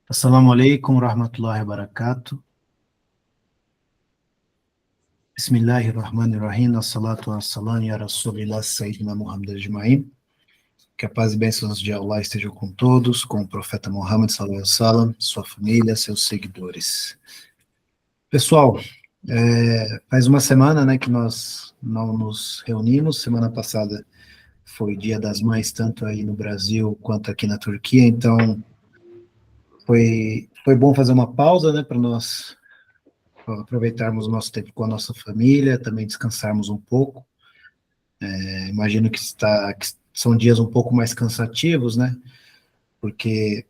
Assalamu alaikum warahmatullahi wabarakatuh. Bismillahirrahmanirrahim. Assalatu wassalam ya Rasulillah Sayyidina Muhammad ajma'in. Que a paz e bênçãos de Allah estejam com todos, com o profeta Muhammad sallallahu alaihi wasallam, sua família, seus seguidores. Pessoal, faz uma semana, né, que nós não nos reunimos. Semana passada foi Dia das Mães, tanto aí no Brasil quanto aqui na Turquia, então foi bom fazer uma pausa, né, para nós aproveitarmos o nosso tempo com a nossa família, também descansarmos um pouco. Imagino que são dias um pouco mais cansativos, né? Porque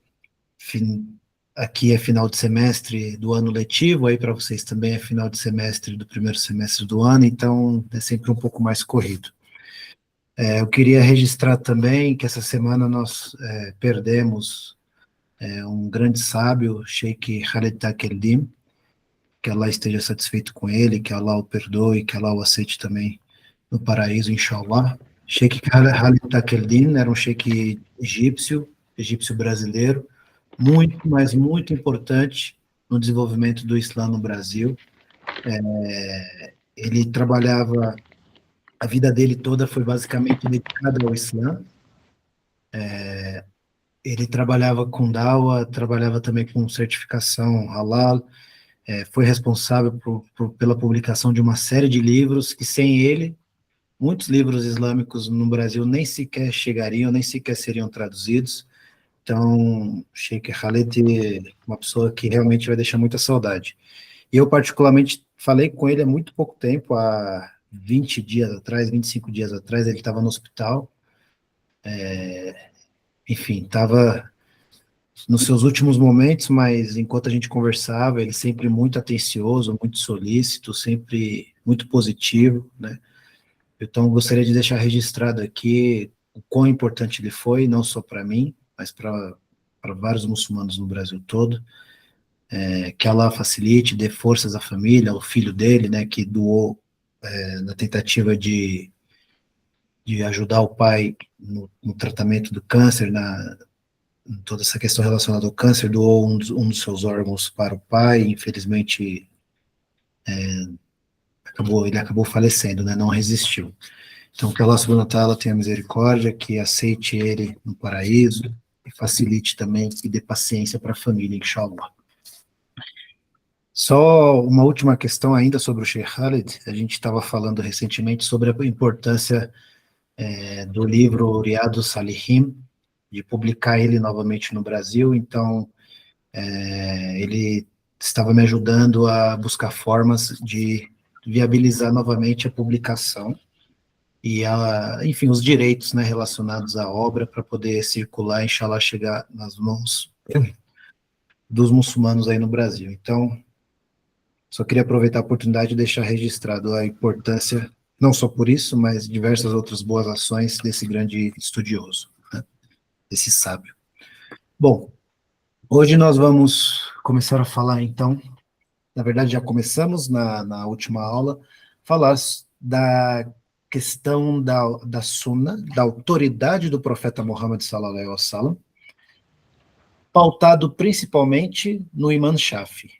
aqui é final de semestre do ano letivo, aí para vocês também é final de semestre do primeiro semestre do ano, então é sempre um pouco mais corrido. Eu queria registrar também que essa semana nós perdemos um grande sábio, Sheikh Khaled Takeldim, que Allah esteja satisfeito com ele, que Allah o perdoe, que Allah o aceite também no paraíso, inshallah. Sheikh Khalid Takeldin era um sheikh egípcio brasileiro, muito, mas muito importante no desenvolvimento do Islã no Brasil. Ele trabalhava, a vida dele toda foi basicamente dedicada ao Islã. Ele trabalhava com dawa, trabalhava também com certificação halal, foi responsável pela publicação de uma série de livros que, sem ele, muitos livros islâmicos no Brasil nem sequer chegariam, nem sequer seriam traduzidos. Então, Sheikh Khaled é uma pessoa que realmente vai deixar muita saudade. E eu, particularmente, falei com ele há muito pouco tempo, há 20 dias atrás, 25 dias atrás, ele estava no hospital. Enfim, estava nos seus últimos momentos, mas enquanto a gente conversava, ele sempre muito atencioso, muito solícito, sempre muito positivo, né? Então, gostaria de deixar registrado aqui o quão importante ele foi, não só para mim, mas para vários muçulmanos no Brasil todo. Que Allah facilite, dê forças à família, ao filho dele, né, que doou na tentativa de ajudar o pai no tratamento do câncer, em toda essa questão relacionada ao câncer, doou um dos seus órgãos para o pai, infelizmente ele acabou falecendo, né, não resistiu. Então, que Allah subhanahu wa ta'ala tenha misericórdia, que aceite ele no paraíso, e facilite também, e dê paciência para a família, inshallah. Só uma última questão ainda sobre o Sheikh Khaled. A gente estava falando recentemente sobre a importância do livro Riyadus Salihin, de publicar ele novamente no Brasil. Então, ele estava me ajudando a buscar formas de viabilizar novamente a publicação e, enfim, os direitos, né, relacionados à obra para poder circular, inshallah, chegar nas mãos dos muçulmanos aí no Brasil. Então, só queria aproveitar a oportunidade e deixar registrado a importância, não só por isso, mas diversas outras boas ações desse grande estudioso, né, desse sábio. Bom, hoje nós vamos começar a falar, então, na verdade já começamos na última aula, falar da questão da Sunna, da autoridade do profeta Muhammad sallallahu alaihi wasallam, pautado principalmente no Imam Shafi.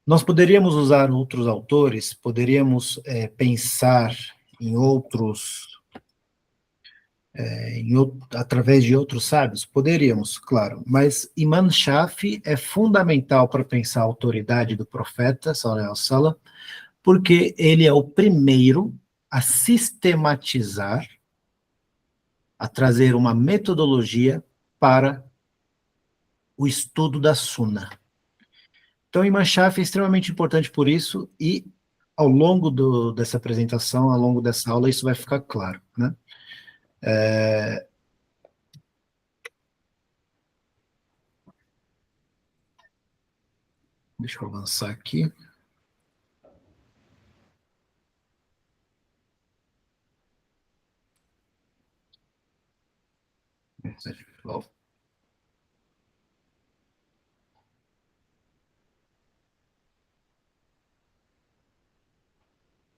Nós poderíamos usar outros autores, poderíamos pensar em outros, através de outros sábios? Poderíamos, claro, mas Imam Shafi é fundamental para pensar a autoridade do profeta, sallallahu alaihi wasallam, porque ele é o primeiro a sistematizar, a trazer uma metodologia para o estudo da Sunna. Então, Imam Shafi é extremamente importante por isso, e ao longo dessa apresentação, ao longo dessa aula, isso vai ficar claro, né? Deixa eu avançar aqui.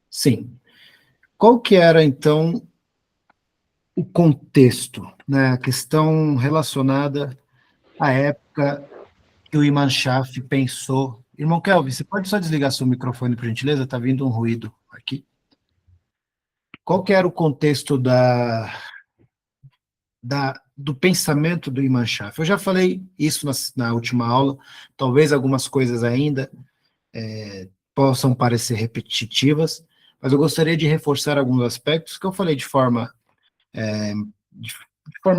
Sim. Qual que era, então, o contexto, né, a questão relacionada à época que o Iman Shaf pensou. Irmão Kelvin, você pode só desligar seu microfone, por gentileza? Está vindo um ruído aqui. Qual que era o contexto do pensamento do Iman Shaf? Eu já falei isso na última aula, talvez algumas coisas ainda possam parecer repetitivas, mas eu gostaria de reforçar alguns aspectos que eu falei de forma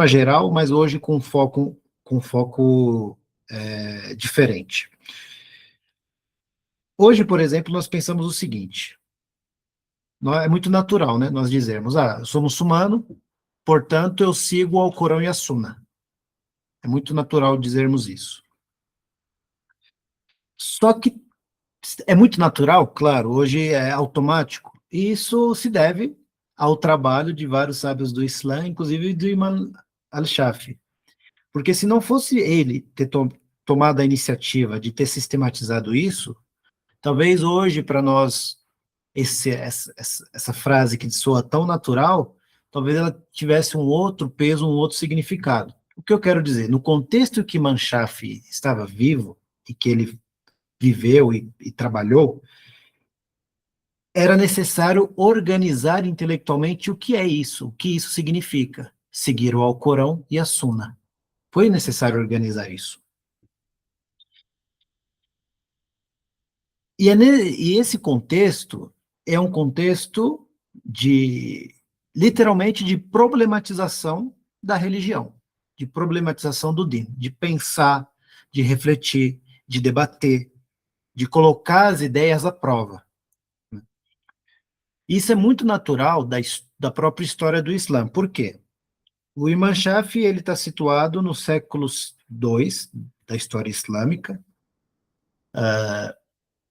geral, mas hoje com foco diferente. Hoje, por exemplo, nós pensamos o seguinte: é muito natural, né? Nós dizermos, eu sou muçulmano, portanto eu sigo o Alcorão e a Sunna. É muito natural dizermos isso. Só que é muito natural, claro, hoje é automático. E isso se deve ao trabalho de vários sábios do Islã, inclusive do Imam al-Shafi. Porque se não fosse ele ter tomado a iniciativa de ter sistematizado isso, talvez hoje, para nós, essa frase que soa tão natural, talvez ela tivesse um outro peso, um outro significado. O que eu quero dizer? No contexto que Manshaf estava vivo, e que ele viveu e trabalhou, era necessário organizar intelectualmente o que é isso, o que isso significa. Seguir o Alcorão e a Sunna. Foi necessário organizar isso. E esse contexto é um contexto literalmente, de problematização da religião, de problematização do din, de pensar, de refletir, de debater, de colocar as ideias à prova. Isso é muito natural da própria história do Islã. Por quê? O Imam Shafi ele está situado nos séculos II da história islâmica,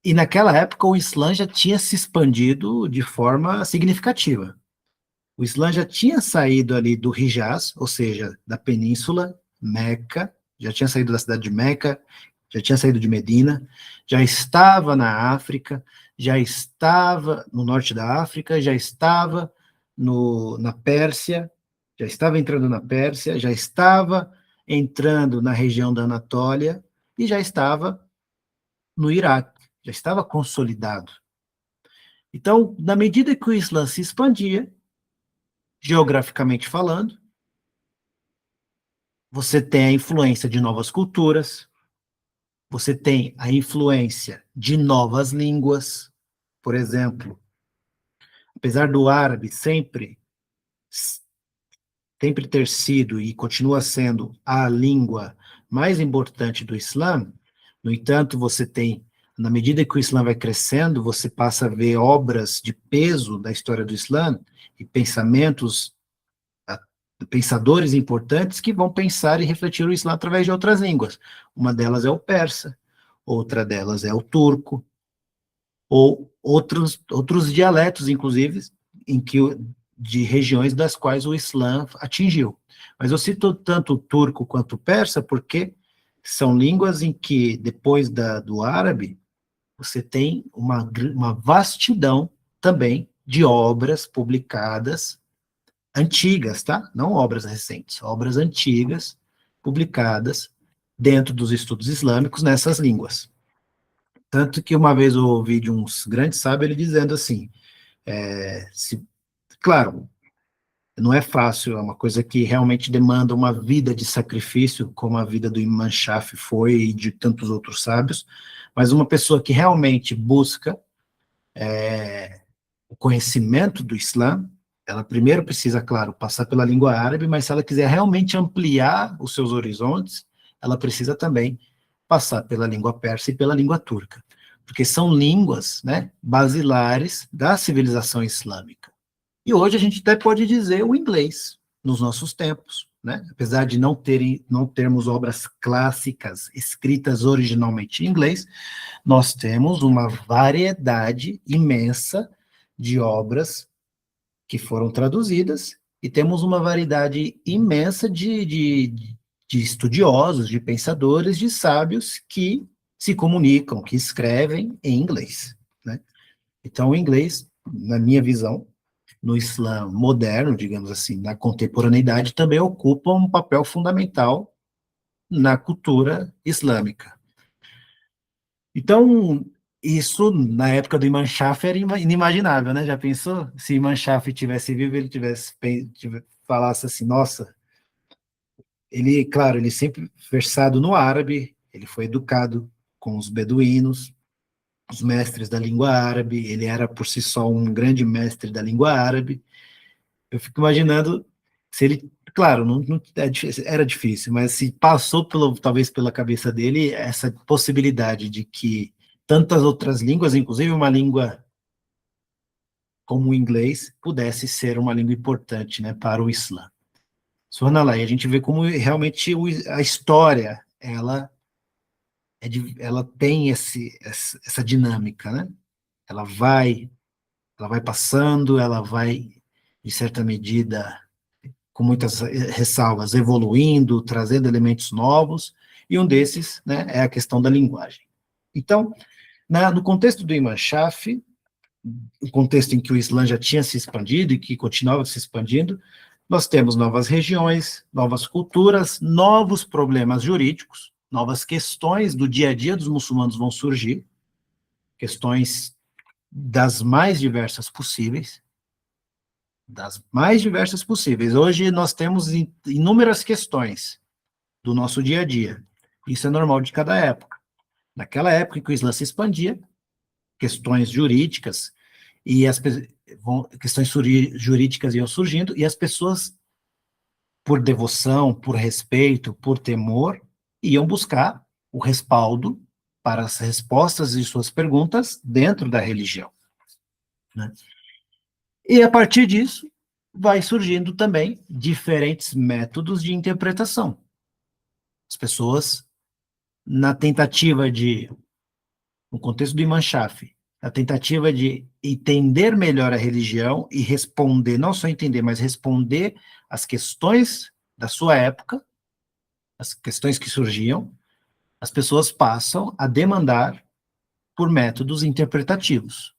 e naquela época o Islã já tinha se expandido de forma significativa. O Islã já tinha saído ali do Hijaz, ou seja, da península, Meca, já tinha saído da cidade de Meca, já tinha saído de Medina, já estava na África, já estava no norte da África, já estava na Pérsia, já estava entrando na Pérsia, já estava entrando na região da Anatólia e já estava no Iraque, já estava consolidado. Então, na medida que o Islã se expandia, geograficamente falando, você tem a influência de novas culturas, você tem a influência de novas línguas. Por exemplo, apesar do árabe sempre ter sido e continua sendo a língua mais importante do Islã, no entanto, você tem, na medida que o Islã vai crescendo, você passa a ver obras de peso da história do Islã e pensadores importantes que vão pensar e refletir o Islã através de outras línguas. Uma delas é o persa, outra delas é o turco, ou outros dialetos, inclusive, de regiões das quais o Islã atingiu. Mas eu cito tanto o turco quanto o persa porque são línguas em que, depois do árabe, você tem uma vastidão também de obras publicadas antigas, tá? Não obras recentes, obras antigas publicadas dentro dos estudos islâmicos nessas línguas. Tanto que uma vez eu ouvi de um grande sábio ele dizendo assim, claro, não é fácil, é uma coisa que realmente demanda uma vida de sacrifício, como a vida do Imam Shafi foi e de tantos outros sábios, mas uma pessoa que realmente busca o conhecimento do Islã, ela primeiro precisa, claro, passar pela língua árabe, mas se ela quiser realmente ampliar os seus horizontes, ela precisa também passar pela língua persa e pela língua turca, porque são línguas, né, basilares da civilização islâmica. E hoje a gente até pode dizer o inglês, nos nossos tempos, né? Apesar de não termos obras clássicas escritas originalmente em inglês, nós temos uma variedade imensa de obras que foram traduzidas e temos uma variedade imensa de estudiosos, de pensadores, de sábios que se comunicam, que escrevem em inglês, né? Então, o inglês, na minha visão, no Islã moderno, digamos assim, na contemporaneidade, também ocupam um papel fundamental na cultura islâmica. Então, isso, na época do Imam Shafi, era inimaginável, né? Já pensou? Se Imam Shafi tivesse vivo, ele falasse assim, nossa, ele, claro, ele sempre versado no árabe, ele foi educado com os beduínos, os mestres da língua árabe, ele era por si só um grande mestre da língua árabe. Eu fico imaginando se ele, claro, era difícil, mas se passou talvez pela cabeça dele essa possibilidade de que tantas outras línguas, inclusive uma língua como o inglês, pudesse ser uma língua importante, né, para o Islã. Sornalai, a gente vê como realmente a história, ela tem essa dinâmica, né? Ela vai, ela vai passando, ela vai, de certa medida, com muitas ressalvas, evoluindo, trazendo elementos novos, e um desses, né, é a questão da linguagem. Então, no contexto do Imam Shafi, o contexto em que o Islã já tinha se expandido e que continuava se expandindo, nós temos novas regiões, novas culturas, novos problemas jurídicos, novas questões do dia a dia dos muçulmanos vão surgir, questões das mais diversas possíveis, Hoje nós temos inúmeras questões do nosso dia a dia. Isso é normal de cada época. Naquela época em que o Islã se expandia, questões jurídicas e questões jurídicas iam surgindo e as pessoas, por devoção, por respeito, por temor, iam buscar o respaldo para as respostas de suas perguntas dentro da religião, né? E a partir disso, vai surgindo também diferentes métodos de interpretação. As pessoas, na tentativa de, no contexto do Imam Shafi, a tentativa de entender melhor a religião e responder, não só entender, mas responder às questões da sua época, as questões que surgiam, as pessoas passam a demandar por métodos interpretativos.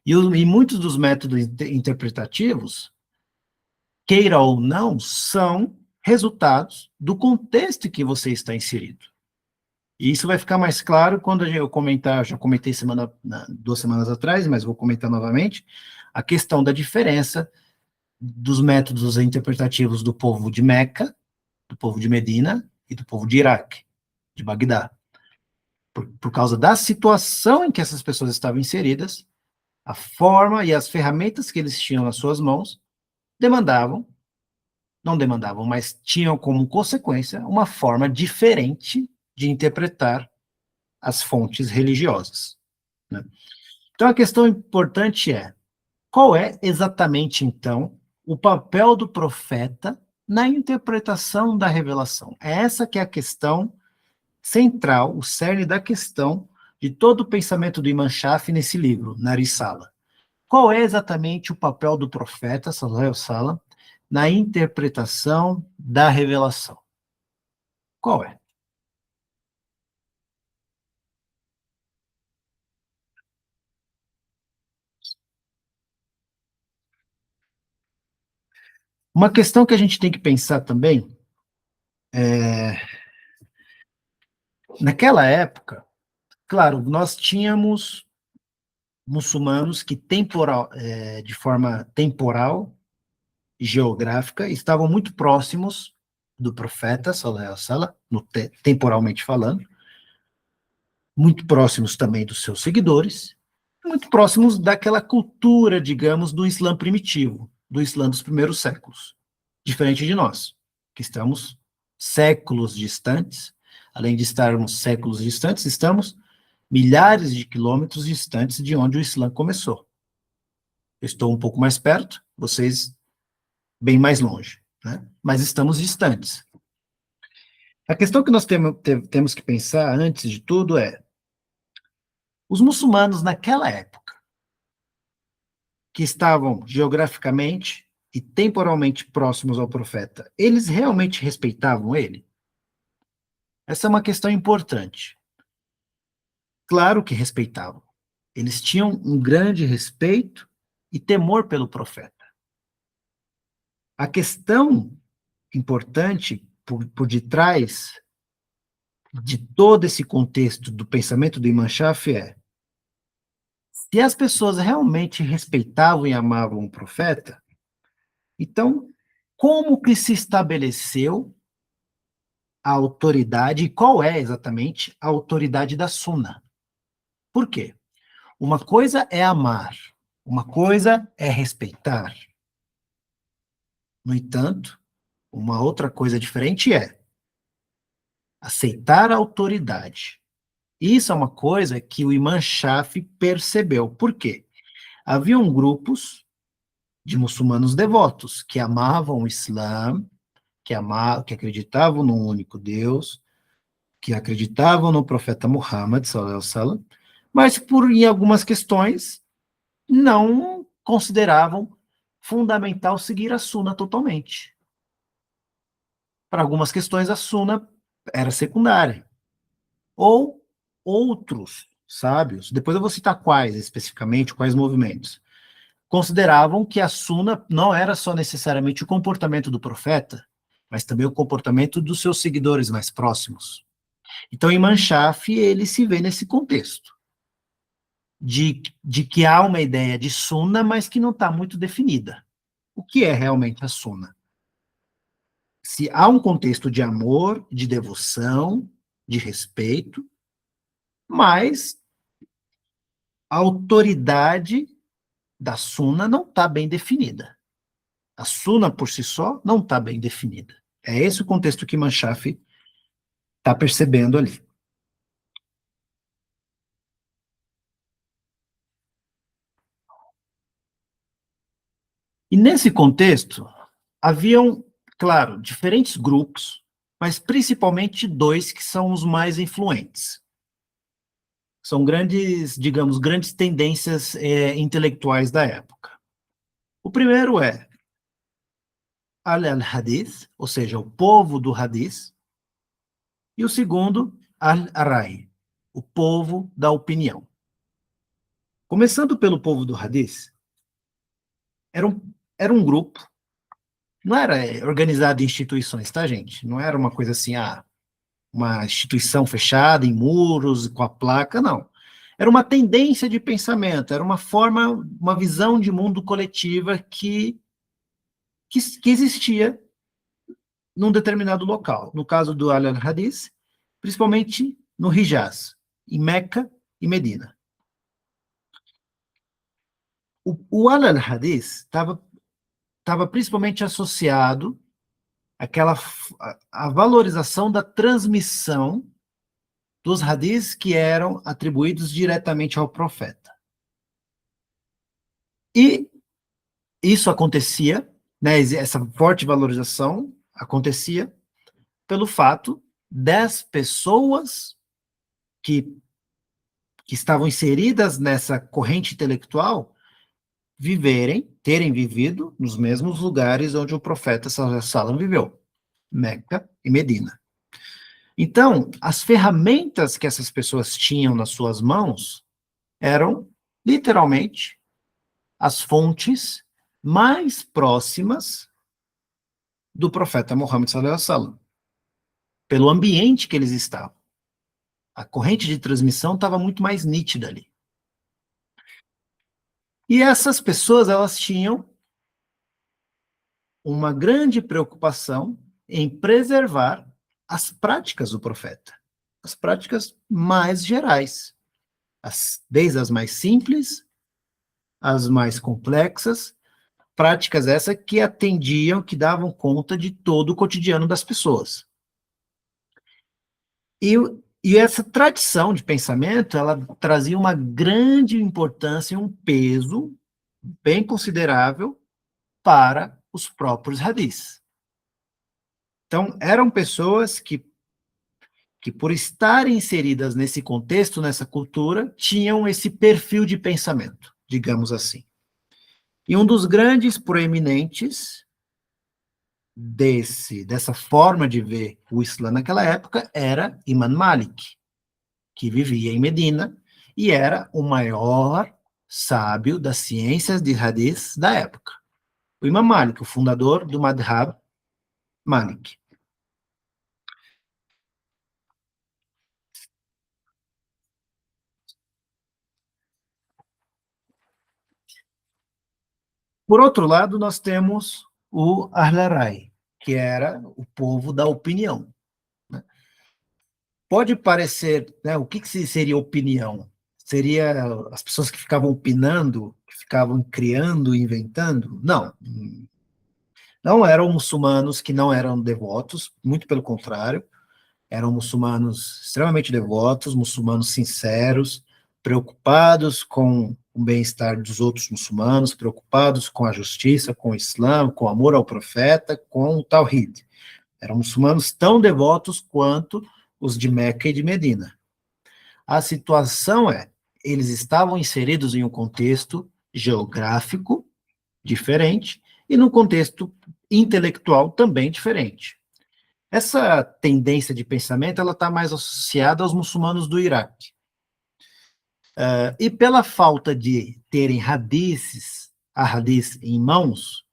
E muitos dos métodos interpretativos, queira ou não, são resultados do contexto em que você está inserido. E isso vai ficar mais claro quando eu comentar, já comentei 2 semanas atrás, mas vou comentar novamente, a questão da diferença dos métodos interpretativos do povo de Meca, do povo de Medina e do povo de Iraque, de Bagdá. Por causa da situação em que essas pessoas estavam inseridas, a forma e as ferramentas que eles tinham nas suas mãos não demandavam, mas tinham como consequência uma forma diferente de interpretar as fontes religiosas, né? Então, a questão importante é, qual é exatamente, então, o papel do profeta na interpretação da revelação? É essa que é a questão central, o cerne da questão de todo o pensamento do Imam Shafi nesse livro, na Risala. Qual é exatamente o papel do profeta, sallallahu alaihi wasallam, na interpretação da revelação? Qual é? Uma questão que a gente tem que pensar também é, naquela época, claro, nós tínhamos muçulmanos que de forma temporal e geográfica estavam muito próximos do profeta, sallallahu alaihi wasallam, temporalmente falando, muito próximos também dos seus seguidores, muito próximos daquela cultura, digamos, do Islã primitivo, do Islã dos primeiros séculos, diferente de nós, que estamos séculos distantes. Além de estarmos séculos distantes, estamos milhares de quilômetros distantes de onde o Islã começou. Eu estou um pouco mais perto, vocês bem mais longe, né? Mas estamos distantes. A questão que nós temos que pensar, antes de tudo, é os muçulmanos naquela época, que estavam geograficamente e temporalmente próximos ao profeta, eles realmente respeitavam ele? Essa é uma questão importante. Claro que respeitavam. Eles tinham um grande respeito e temor pelo profeta. A questão importante por detrás de todo esse contexto do pensamento do Imam Shafi é: se as pessoas realmente respeitavam e amavam o profeta, então como que se estabeleceu a autoridade e qual é exatamente a autoridade da Sunna? Por quê? Uma coisa é amar, uma coisa é respeitar. No entanto, uma outra coisa diferente é aceitar a autoridade. Isso é uma coisa que o Imam Shafi percebeu. Por quê? Haviam grupos de muçulmanos devotos que amavam o Islã, que acreditavam num único Deus, que acreditavam no profeta Muhammad, sallallahu alaihi wasallam, mas em algumas questões não consideravam fundamental seguir a Sunna totalmente. Para algumas questões a Sunna era secundária. Ou outros sábios, depois eu vou citar quais especificamente, quais movimentos, consideravam que a Sunna não era só necessariamente o comportamento do profeta, mas também o comportamento dos seus seguidores mais próximos. Então, Imam Shafi, ele se vê nesse contexto, de que há uma ideia de Sunna, mas que não está muito definida. O que é realmente a Sunna? Se há um contexto de amor, de devoção, de respeito, mas a autoridade da Sunna não está bem definida. A Sunna, por si só, não está bem definida. É esse o contexto que Manshaf está percebendo ali. E nesse contexto, haviam, claro, diferentes grupos, mas principalmente dois que são os mais influentes. São grandes, digamos, grandes tendências intelectuais da época. O primeiro é Al-Hadith, ou seja, o povo do Hadith, e o segundo, Al-Rai, o povo da opinião. Começando pelo povo do Hadith, era um grupo, não era organizado em instituições, tá, gente? Não era uma coisa assim, uma instituição fechada em muros, com a placa, não. Era uma tendência de pensamento, era uma forma, uma visão de mundo coletiva que existia num determinado local. No caso do Al-Hadith, principalmente no Hijaz, em Meca e Medina. O Al-Hadith estava principalmente associado àquela a valorização da transmissão dos hadiths que eram atribuídos diretamente ao profeta. E isso acontecia, né, essa forte valorização acontecia pelo fato das pessoas que, que estavam inseridas nessa corrente intelectual terem vivido nos mesmos lugares onde o profeta Sallallahu viveu, Meca e Medina. Então, as ferramentas que essas pessoas tinham nas suas mãos eram, literalmente, as fontes mais próximas do profeta Muhammad Sallallahu Alaihi Wasallam, pelo ambiente que eles estavam. A corrente de transmissão estava muito mais nítida ali. E essas pessoas, elas tinham uma grande preocupação em preservar as práticas do profeta, as práticas mais gerais, desde as mais simples, as mais complexas, práticas essas que atendiam, que davam conta de todo o cotidiano das pessoas. E essa tradição de pensamento, ela trazia uma grande importância e um peso bem considerável para os próprios hadiths. Então, eram pessoas que por estarem inseridas nesse contexto, nessa cultura, tinham esse perfil de pensamento, digamos assim. E um dos grandes proeminentes dessa forma de ver o Islã naquela época era Imam Malik, que vivia em Medina e era o maior sábio das ciências de hadith da época. O Imam Malik, o fundador do Madhab Malik. Por outro lado, nós temos o Ahlarai, que era o povo da opinião. Né? Pode parecer, né, o que seria opinião? Seria as pessoas que ficavam opinando, que ficavam criando, inventando? Não. Não eram muçulmanos que não eram devotos, muito pelo contrário, eram muçulmanos extremamente devotos, muçulmanos sinceros, preocupados com o bem-estar dos outros muçulmanos, preocupados com a justiça, com o Islã, com o amor ao profeta, com o Tawhid. Eram muçulmanos tão devotos quanto os de Meca e de Medina. A situação é, eles estavam inseridos em um contexto geográfico diferente e num contexto intelectual também diferente. Essa tendência de pensamento ela está mais associada aos muçulmanos do Iraque. E pela falta de terem hadiths em mãos,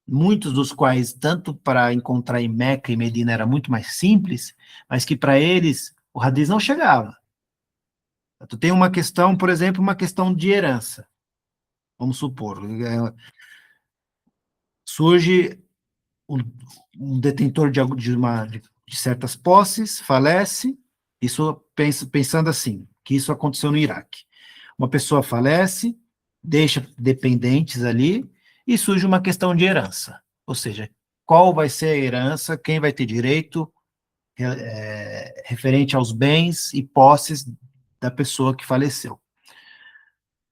muitos dos quais, tanto para encontrar em Meca e Medina, era muito mais simples, mas que para eles o hadith não chegava. Tu tem uma questão, por exemplo, uma questão de herança. Vamos supor, surge um, um detentor de certas posses, falece, isso pensando assim, que isso aconteceu no Iraque. Uma pessoa falece, deixa dependentes ali, e surge uma questão de herança. Ou seja, qual vai ser a herança, quem vai ter direito referente aos bens e posses da pessoa que faleceu.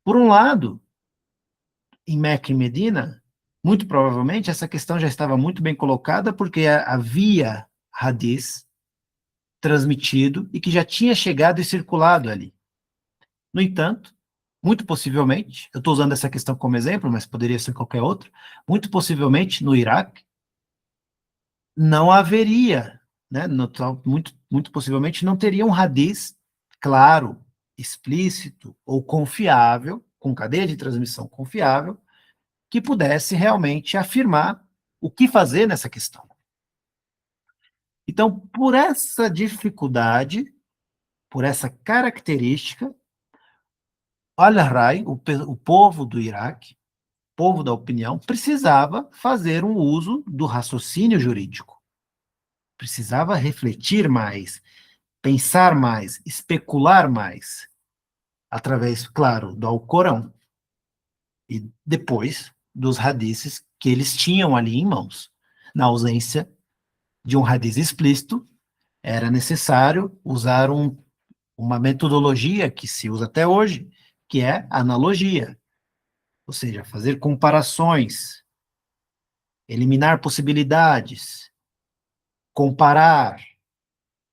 Por um lado, em Meca e Medina, muito provavelmente essa questão já estava muito bem colocada, porque havia hadith transmitido e que já tinha chegado e circulado ali. No entanto, muito possivelmente, eu estou usando essa questão como exemplo, mas poderia ser qualquer outra, muito possivelmente no Iraque não haveria, né, muito possivelmente não teria um hadith claro, explícito ou confiável, com cadeia de transmissão confiável, que pudesse realmente afirmar o que fazer nessa questão. Então, por essa dificuldade, por essa característica, Al-Rai, o povo do Iraque, povo da opinião, precisava fazer um uso do raciocínio jurídico. Precisava refletir mais, pensar mais, especular mais, através, claro, do Alcorão e depois dos hadiths que eles tinham ali em mãos. Na ausência de um hadith explícito, era necessário usar uma metodologia que se usa até hoje, que é analogia, ou seja, fazer comparações, eliminar possibilidades, comparar,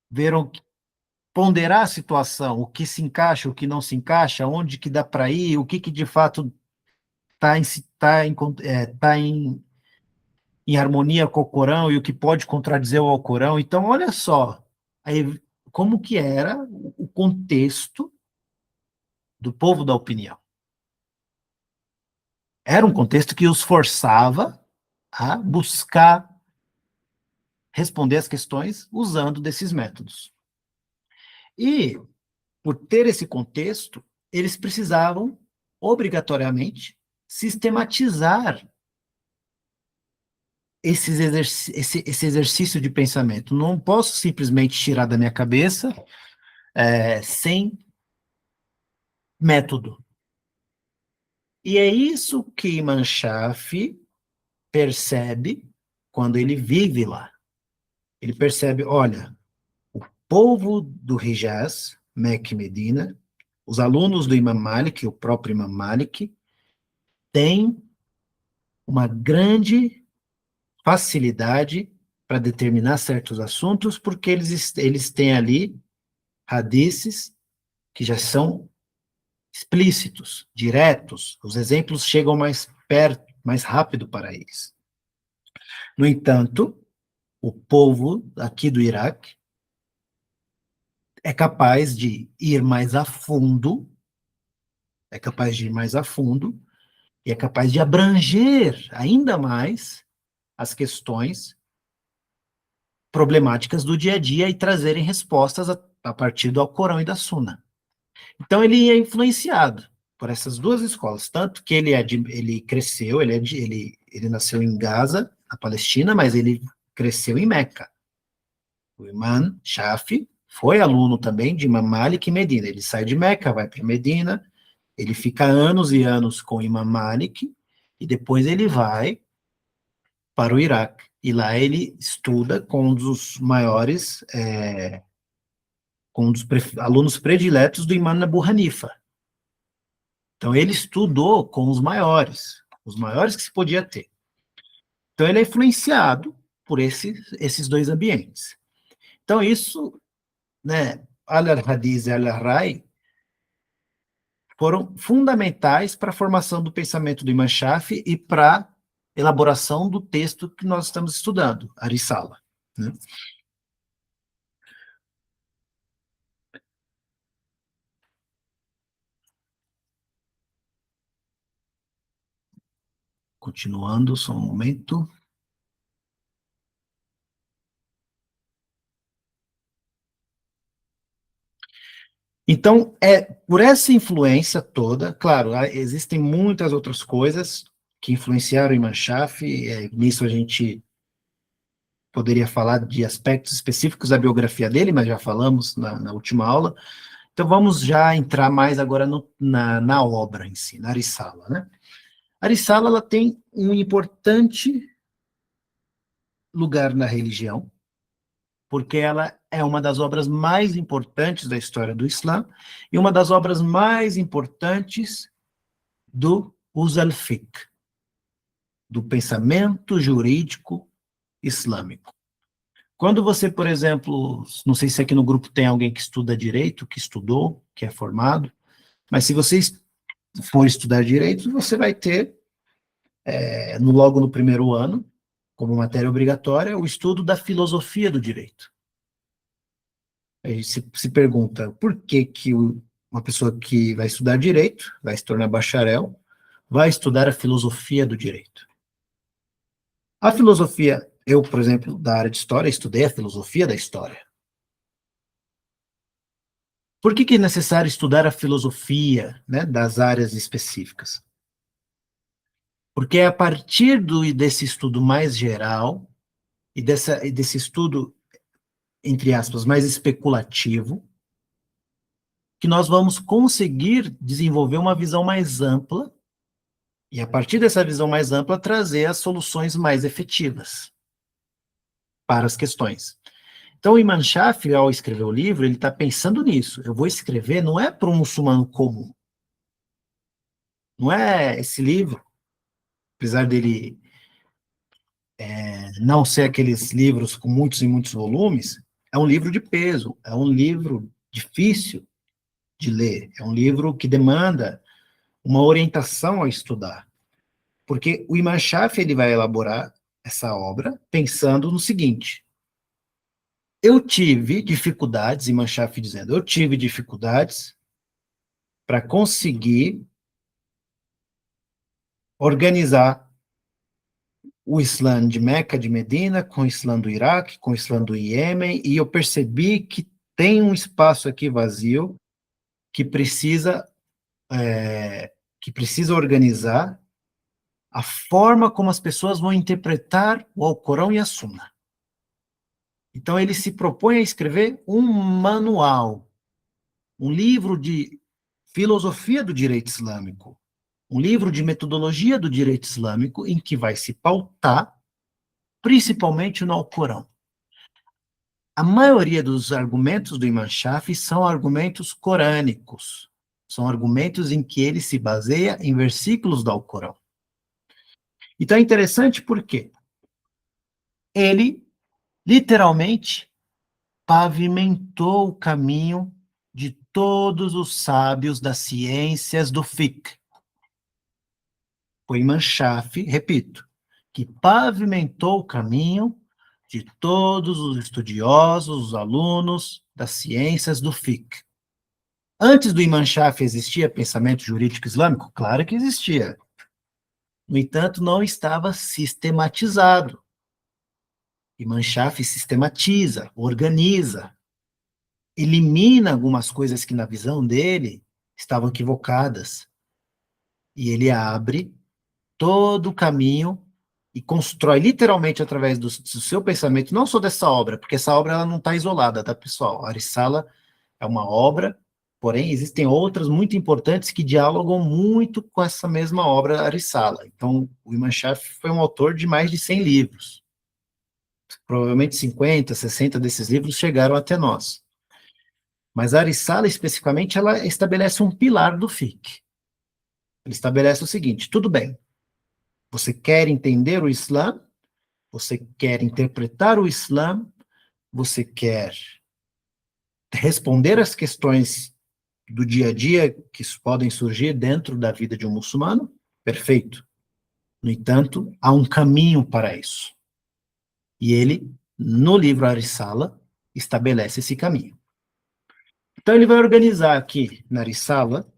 ver ponderar a situação, o que se encaixa, o que não se encaixa, onde que dá para ir, o que de fato está em harmonia com o Corão e o que pode contradizer o Alcorão. Então, olha só, aí, como que era o contexto do povo da opinião. Era um contexto que os forçava a buscar responder as questões usando desses métodos. E, por ter esse contexto, eles precisavam, obrigatoriamente, sistematizar esse exercício de pensamento. Não posso simplesmente tirar da minha cabeça sem método. E é isso que Imam Shafi percebe quando ele vive lá. Ele percebe, olha, o povo do Hijaz, Meca e Medina, os alunos do Imam Malik, o próprio Imam Malik, têm uma grande facilidade para determinar certos assuntos, porque eles têm ali hadiths que já são explícitos, diretos, os exemplos chegam mais perto, mais rápido para eles. No entanto, o povo aqui do Iraque é capaz de ir mais a fundo, e é capaz de abranger ainda mais as questões problemáticas do dia a dia e trazerem respostas a partir do Alcorão e da Suna. Então ele é influenciado por essas duas escolas, tanto que ele cresceu, ele nasceu em Gaza, na Palestina, mas ele cresceu em Meca. O Imam Shafi foi aluno também de Imam Malik e Medina. Ele sai de Meca, vai para Medina, ele fica anos e anos com o Imam Malik, e depois ele vai para o Iraque. E lá ele estuda com um dos maiores, com um dos alunos prediletos do Imam Abu Hanifa. Então ele estudou com os maiores que se podia ter. Então ele é influenciado por esses dois ambientes. Então isso, né, Al-Hadiz e Al-Rai foram fundamentais para a formação do pensamento do Imam Shafi e para a elaboração do texto que nós estamos estudando, a Risala, né? Continuando, só um momento. Então, por essa influência toda, claro, existem muitas outras coisas que influenciaram o Imam Shafi, nisso a gente poderia falar de aspectos específicos da biografia dele, mas já falamos na última aula. Então vamos já entrar mais agora na obra em si, na Risala, né? A Risala, ela tem um importante lugar na religião, porque ela é uma das obras mais importantes da história do Islã e uma das obras mais importantes do Usul al-Fiqh, do pensamento jurídico islâmico. Quando você, por exemplo, não sei se aqui no grupo tem alguém que estuda direito, que estudou, que é formado, mas se você for estudar direito, você vai ter, logo no primeiro ano, como matéria obrigatória, o estudo da filosofia do direito. Aí se pergunta por que uma pessoa que vai estudar direito, vai se tornar bacharel, vai estudar a filosofia do direito. A filosofia, eu, por exemplo, da área de história, estudei a filosofia da história. Por que é necessário estudar a filosofia, né, das áreas específicas? Porque é a partir desse estudo mais geral e desse estudo, entre aspas, mais especulativo, que nós vamos conseguir desenvolver uma visão mais ampla e, a partir dessa visão mais ampla, trazer as soluções mais efetivas para as questões. Então, o Imam Shafi, ao escrever o livro, ele está pensando nisso. Eu vou escrever, não é para um muçulmano comum. Não é esse livro, apesar dele não ser aqueles livros com muitos e muitos volumes, é um livro de peso, é um livro difícil de ler, é um livro que demanda uma orientação a estudar. Porque o Imam Shafi, ele vai elaborar essa obra pensando no seguinte: eu tive dificuldades, Imam Shafi dizendo, eu tive dificuldades para conseguir organizar o Islã de Meca, de Medina, com o Islã do Iraque, com o Islã do Iêmen, e eu percebi que tem um espaço aqui vazio que precisa, que precisa organizar a forma como as pessoas vão interpretar o Alcorão e a Sunna. Então ele se propõe a escrever um manual, um livro de filosofia do direito islâmico, um livro de metodologia do direito islâmico em que vai se pautar principalmente no Alcorão. A maioria dos argumentos do Imam Shafi são argumentos corânicos, são argumentos em que ele se baseia em versículos do Alcorão. Então é interessante porque ele, literalmente, pavimentou o caminho de todos os sábios das ciências do fiqh. Foi Imam Shafi, repito, que pavimentou o caminho de todos os estudiosos, os alunos das ciências do fiqh. Antes do Imam Shafi existia pensamento jurídico islâmico? Claro que existia. No entanto, não estava sistematizado. Imam Shafi'i sistematiza, organiza, elimina algumas coisas que, na visão dele, estavam equivocadas. E ele abre todo o caminho e constrói literalmente através do seu pensamento, não só dessa obra, porque essa obra ela não está isolada, tá, pessoal? A Risala é uma obra, porém existem outras muito importantes que dialogam muito com essa mesma obra, a Risala. Então, o Imam Shafi'i foi um autor de mais de 100 livros. Provavelmente 50, 60 desses livros chegaram até nós. Mas a Risala, especificamente, ela estabelece um pilar do fiqh. Ele estabelece o seguinte: tudo bem, você quer entender o Islã, você quer interpretar o Islã, você quer responder às questões do dia a dia que podem surgir dentro da vida de um muçulmano, perfeito. No entanto, há um caminho para isso. E ele, no livro Ar-Risala, estabelece esse caminho. Então ele vai organizar aqui na Risala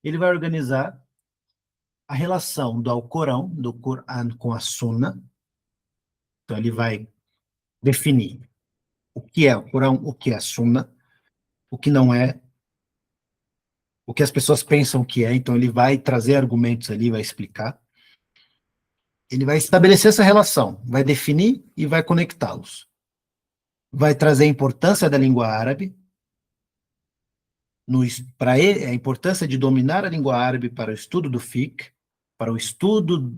ele vai organizar a relação do Alcorão, do Coran com a Sunna. Então ele vai definir o que é o Corão, o que é a Sunna, o que não é, o que as pessoas pensam que é. Então ele vai trazer argumentos ali, vai explicar. Ele vai estabelecer essa relação, vai definir e vai conectá-los. Vai trazer a importância da língua árabe, para ele, a importância de dominar a língua árabe para o estudo do fiqh, para o estudo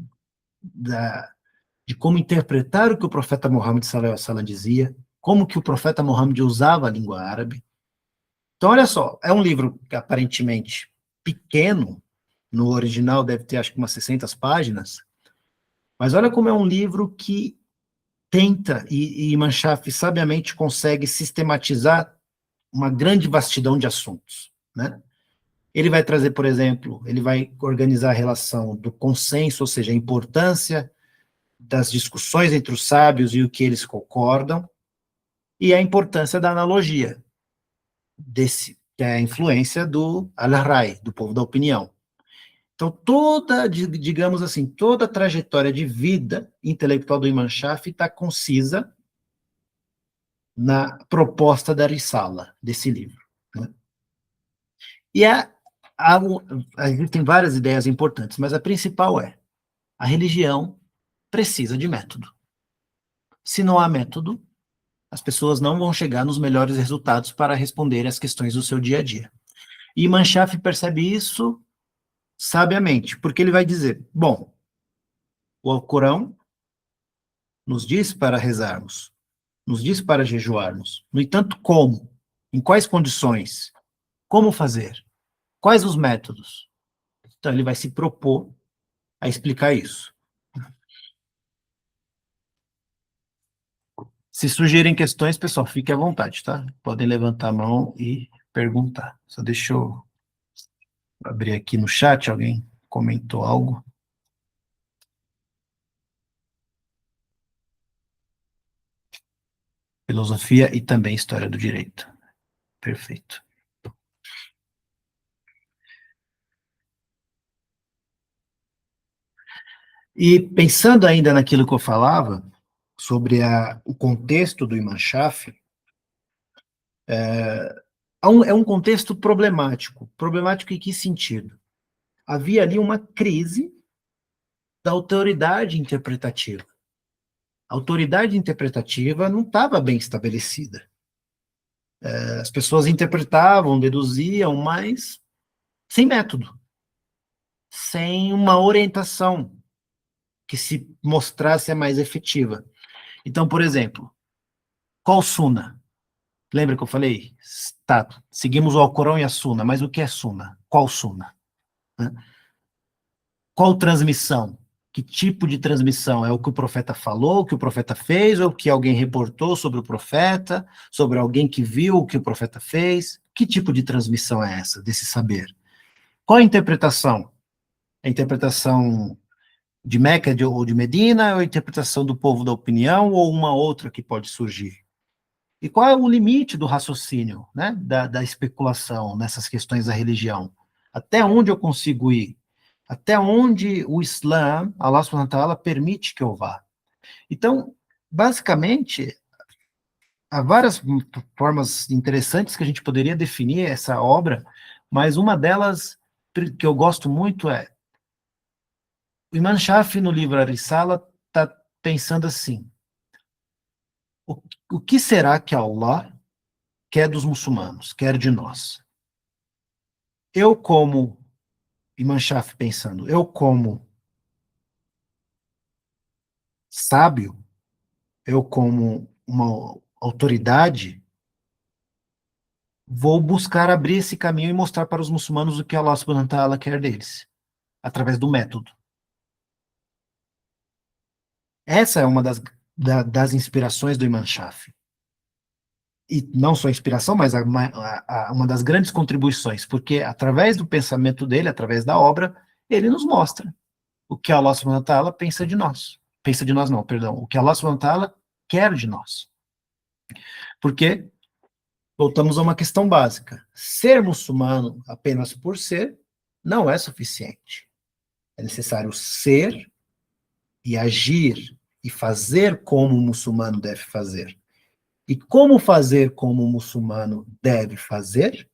de como interpretar o que o profeta Muhammad sallallahu alaihi wasallam dizia, como que o profeta Muhammad usava a língua árabe. Então, olha só, é um livro aparentemente pequeno, no original deve ter acho que umas 600 páginas, mas olha como é um livro que tenta, e Imam Shafi'i sabiamente consegue sistematizar uma grande vastidão de assuntos, né? Ele vai trazer, por exemplo, ele vai organizar a relação do consenso, ou seja, a importância das discussões entre os sábios e o que eles concordam, e a importância da analogia, que é a influência do al-Rai, do povo da opinião. Então, digamos assim, toda a trajetória de vida intelectual do Imam Shafi'i está concisa na proposta da Risala, desse livro, né? E existem várias ideias importantes, mas a principal é: a religião precisa de método. Se não há método, as pessoas não vão chegar nos melhores resultados para responder às questões do seu dia a dia. E Imam Shafi'i percebe isso sabiamente, porque ele vai dizer: bom, o Alcorão nos diz para rezarmos, nos diz para jejuarmos. No entanto, como? Em quais condições? Como fazer? Quais os métodos? Então, ele vai se propor a explicar isso. Se surgirem questões, pessoal, fique à vontade, tá? Podem levantar a mão e perguntar. Só deixa eu abrir aqui no chat, alguém comentou algo. Filosofia e também história do direito. Perfeito. E pensando ainda naquilo que eu falava, sobre o contexto do Imam Shafi'i, é um contexto problemático. Problemático em que sentido? Havia ali uma crise da autoridade interpretativa. A autoridade interpretativa não estava bem estabelecida. As pessoas interpretavam, deduziam, mas sem método, sem uma orientação que se mostrasse a mais efetiva. Então, por exemplo, qual Suna? Lembra que eu falei? Tá, seguimos o Alcorão e a Suna, mas o que é Suna? Qual Suna? Né? Qual transmissão? Que tipo de transmissão? É o que o profeta falou, o que o profeta fez, ou o que alguém reportou sobre o profeta, sobre alguém que viu o que o profeta fez? Que tipo de transmissão é essa, desse saber? Qual a interpretação? A interpretação de Meca ou de Medina, ou a interpretação do povo da opinião, ou uma outra que pode surgir? E qual é o limite do raciocínio, né, da especulação nessas questões da religião? Até onde eu consigo ir? Até onde o Islã, Allah subhanahu wa ta'ala, permite que eu vá? Então, basicamente, há várias formas interessantes que a gente poderia definir essa obra, mas uma delas que eu gosto muito é o Imam Shafi, no livro Ar-Risala, está pensando assim: o, o que será que Allah quer dos muçulmanos, quer de nós? Eu, como Imam Shafi pensando, eu, como sábio, eu, como uma autoridade, vou buscar abrir esse caminho e mostrar para os muçulmanos o que Allah subhanahu wa ta'ala quer deles, através do método. Essa é uma das inspirações do Imam Shafi. E não só a inspiração, mas uma das grandes contribuições, porque através do pensamento dele, através da obra, ele nos mostra o que Allah subhanahu wa ta'ala pensa de nós. Pensa de nós não, perdão. O que Allah subhanahu wa ta'ala quer de nós. Porque, voltamos a uma questão básica. Ser muçulmano apenas por ser não é suficiente. É necessário ser e agir e fazer como o muçulmano deve fazer. E como fazer como o muçulmano deve fazer?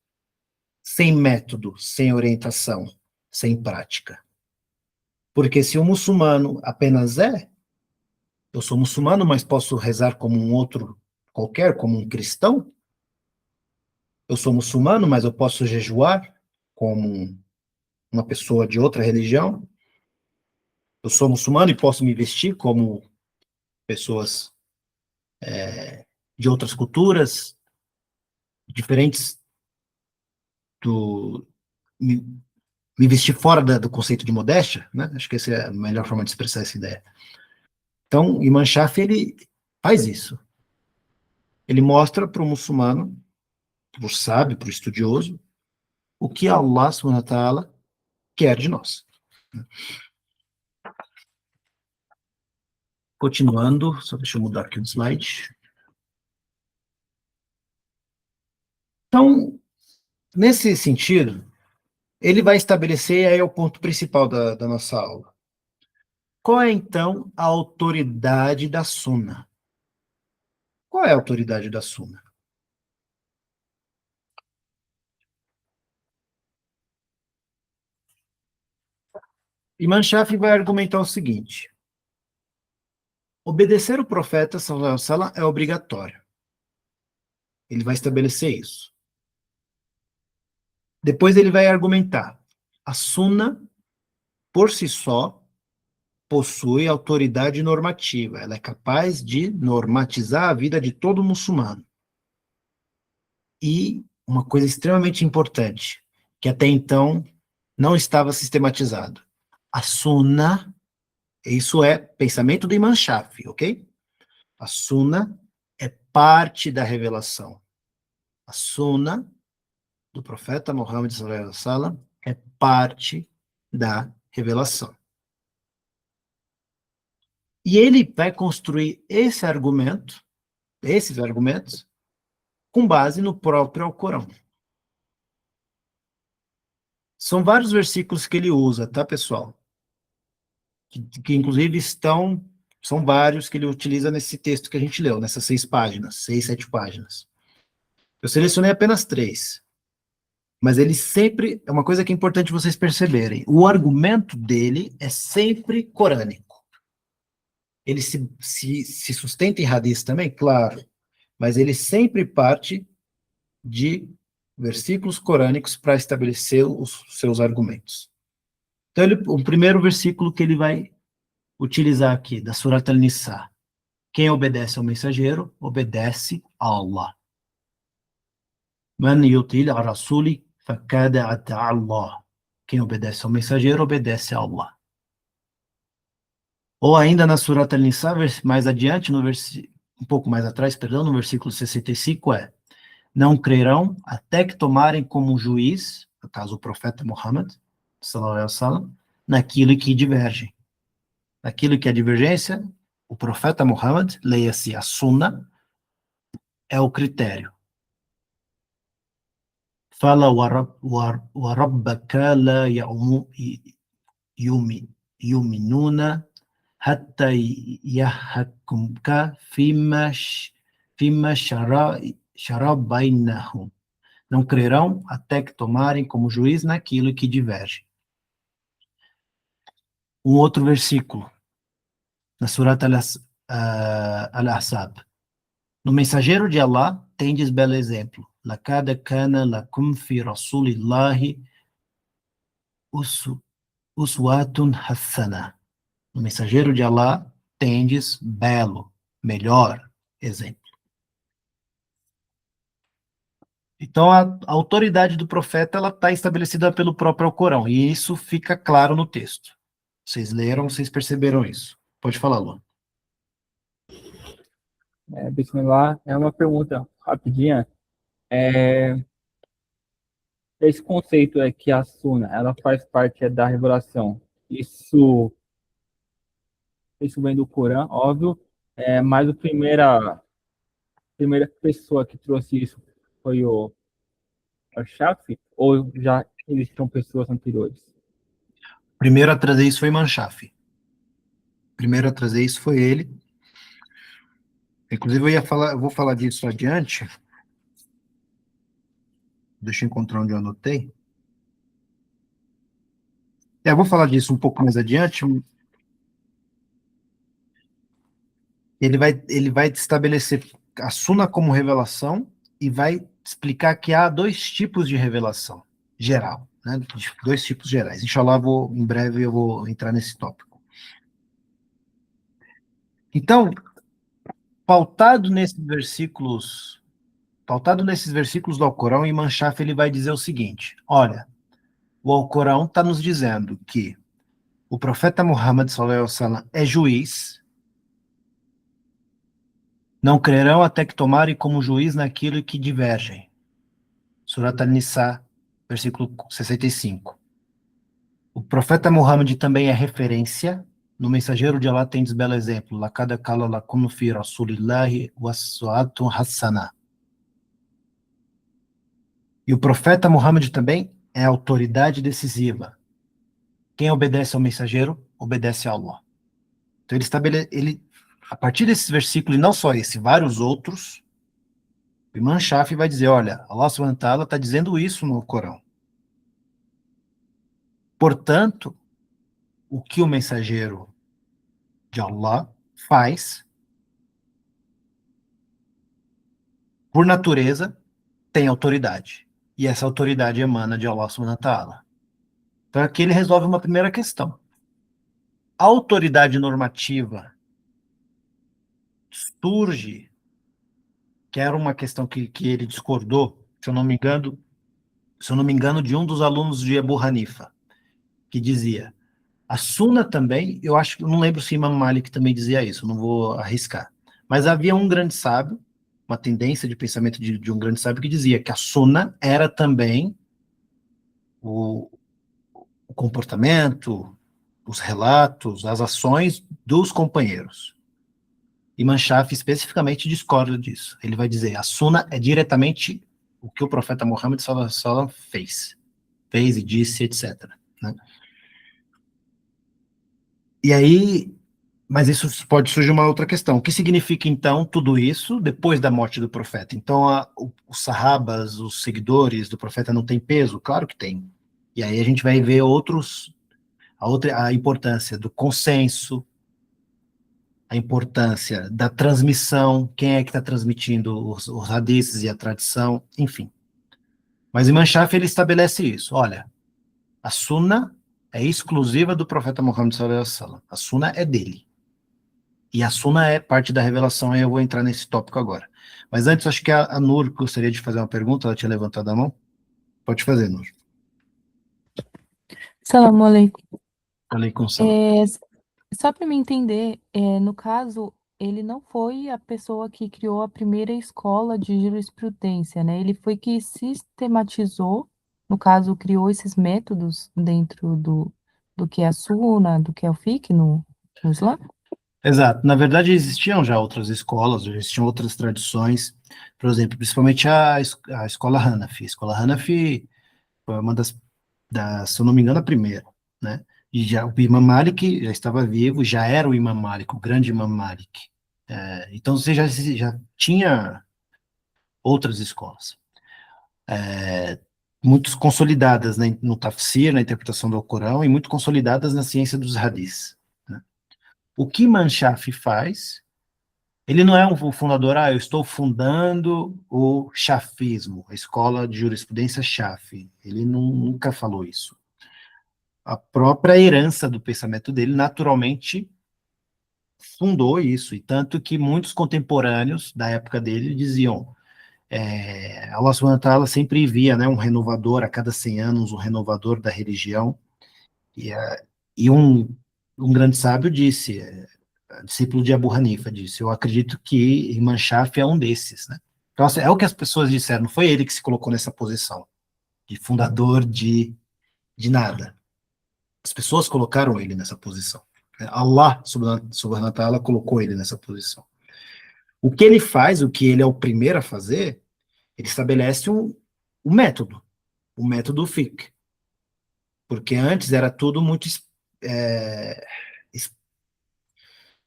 Sem método, sem orientação, sem prática. Porque se o muçulmano apenas eu sou muçulmano, mas posso rezar como um outro qualquer, como um cristão. Eu sou muçulmano, mas eu posso jejuar como uma pessoa de outra religião. Eu sou muçulmano e posso me vestir como pessoas de outras culturas, diferentes do... Me, me vestir fora do conceito de modéstia, né? Acho que essa é a melhor forma de expressar essa ideia. Então, Imam Shafi, ele faz isso. Ele mostra para o muçulmano, para o sábio, para o estudioso, o que Allah subhanahu wa ta'ala quer de nós. Continuando, só deixa eu mudar aqui o slide. Então, nesse sentido, ele vai estabelecer, e aí é o ponto principal da nossa aula. Qual é, então, a autoridade da Sunna? Qual é a autoridade da Sunna? Imam Shafi vai argumentar o seguinte: obedecer o profeta sallallahu alaihi wasallam é obrigatório. Ele vai estabelecer isso. Depois ele vai argumentar: a Sunna, por si só, possui autoridade normativa. Ela é capaz de normatizar a vida de todo muçulmano. E uma coisa extremamente importante, que até então não estava sistematizado. A Sunna, isso é pensamento do Imam Shafi, ok? A Sunna é parte da revelação. A Sunna do profeta Muhammad sallallahu alaihi wasallam é parte da revelação. E ele vai construir esses argumentos, com base no próprio Alcorão. São vários versículos que ele usa, tá, pessoal? Que inclusive são vários que ele utiliza nesse texto que a gente leu, nessas 6 páginas, 6, 7 páginas. Eu selecionei apenas 3. Mas ele sempre, é uma coisa que é importante vocês perceberem, o argumento dele é sempre corânico. Ele se sustenta em hadith também, claro, mas ele sempre parte de versículos corânicos para estabelecer os seus argumentos. Então, o primeiro versículo que ele vai utilizar aqui, da Surat Al-Nisa: quem obedece ao mensageiro, obedece a Allah. Man yutil ar-rasuli fakada ata Allah. Quem obedece ao mensageiro, obedece a Allah. Ou ainda na Surat Al-Nisa, mais adiante, um pouco mais atrás, perdão, no versículo 65 não crerão até que tomarem como juiz, no caso o profeta Muhammad, sallallahu alaihi wasallam, naquilo que divergem. Naquilo que é divergência, o profeta Muhammad, leia-se a Sunna, é o critério. Fala wa rabbaka la yuminuna hatta yahkumka fima shara bainahum. Não crerão até que tomarem como juiz naquilo que diverge. Um outro versículo, na Surat Al-Ahzab. No mensageiro de Allah, tendes belo exemplo. Laqad kana lakum fi rasulillahi uswatun hasana. No mensageiro de Allah, tendes belo, melhor exemplo. Então, a autoridade do profeta ela está estabelecida pelo próprio Alcorão, e isso fica claro no texto. Vocês leram, vocês perceberam isso. Pode falar, Luan. Bismillah, é uma pergunta rapidinha. Esse conceito é que a Suna, ela faz parte da revelação. Isso vem do Corão, óbvio. Mas a primeira pessoa que trouxe isso foi o Shafi, ou já existiam pessoas anteriores? Primeiro a trazer isso foi Manshaf. Primeiro a trazer isso foi ele. Inclusive, eu vou falar disso adiante. Deixa eu encontrar onde eu anotei. Eu vou falar disso um pouco mais adiante. Ele vai estabelecer a Suna como revelação e vai explicar que há dois tipos de revelação geral, né? Dois tipos gerais. Inshallah, em breve eu vou entrar nesse tópico. Então, pautado nesses versículos do Alcorão, Imam Shafi ele vai dizer o seguinte: olha, o Alcorão está nos dizendo que o profeta Muhammad sallallahu alaihi wasallam é juiz. Não crerão até que tomarem como juiz naquilo que divergem. Surat An-Nisa, versículo 65. O profeta Muhammad também é referência. No mensageiro de Allah tem belo exemplo. Laqad qala lakum fi rasulillahi waswatun hasana. E o profeta Muhammad também é autoridade decisiva. Quem obedece ao mensageiro, obedece a Allah. Então a partir desses versículos, e não só esse, vários outros, o Imam Shafi vai dizer, olha, Allah subhanahu wa ta'ala está dizendo isso no Corão. Portanto, o que o mensageiro de Allah faz, por natureza, tem autoridade. E essa autoridade emana de Allah subhanahu wa ta'ala. Então aqui ele resolve uma primeira questão. A autoridade normativa surge, que era uma questão que ele discordou, se eu não me engano, de um dos alunos de Abu Hanifa, que dizia, a Sunna também, eu não lembro se Imam Malik também dizia isso, não vou arriscar, mas havia um grande sábio, uma tendência de pensamento de um grande sábio que dizia que a Sunna era também o comportamento, os relatos, as ações dos companheiros. Imam Shafi especificamente discorda disso. Ele vai dizer, a Sunna é diretamente o que o profeta Muhammad sallallahu alaihi wasallam fez e disse, etc. Né? E aí, mas isso pode surgir uma outra questão. O que significa, então, tudo isso depois da morte do profeta? Então, os sahabas, os seguidores do profeta não têm peso? Claro que tem. E aí a gente vai ver a importância do consenso, a importância da transmissão, quem é que está transmitindo os hadiths e a tradição, enfim. Mas Imam Shafi, ele estabelece isso. Olha, a Sunna é exclusiva do profeta Muhammad sallallahu alaihi wasallam. A Sunna é dele. E a Sunna é parte da revelação, e eu vou entrar nesse tópico agora. Mas antes, acho que a Nur gostaria de fazer uma pergunta, ela tinha levantado a mão. Pode fazer, Nur. Salam aleikum. Aleikum salam. Só para me entender, no caso, ele não foi a pessoa que criou a primeira escola de jurisprudência, né? Ele foi que sistematizou, no caso, criou esses métodos dentro do que é a Sunna, do que é o fiqh no Islã? Exato. Na verdade, existiam já outras escolas, já existiam outras tradições, por exemplo, principalmente a escola Hanafi. A escola Hanafi foi uma se eu não me engano, a primeira, né? E já, o Imam Malik já estava vivo, já era o Imam Malik, o grande Imam Malik. Então, você já tinha outras escolas, muito consolidadas, né, no tafsir, na interpretação do Alcorão, e muito consolidadas na ciência dos hadis, né? O que Imam Shafi faz, ele não é um fundador, eu estou fundando o Shafismo, a escola de jurisprudência Shafi. Ele nunca falou isso. A própria herança do pensamento dele, naturalmente, fundou isso, e tanto que muitos contemporâneos da época dele diziam, Allah subhanahu wa ta'ala sempre envia, né, um renovador a cada 100 anos, um renovador da religião, e, e um grande sábio disse, discípulo de Abu Hanifa, disse, eu acredito que Imam Shafi é um desses, né? Então, assim, é o que as pessoas disseram, não foi ele que se colocou nessa posição, de fundador de nada. As pessoas colocaram ele nessa posição. Allah subhanahu wa ta'ala colocou ele nessa posição. O que ele faz, o que ele é o primeiro a fazer, ele estabelece um método, o método fiqh. Porque antes era tudo muito, é,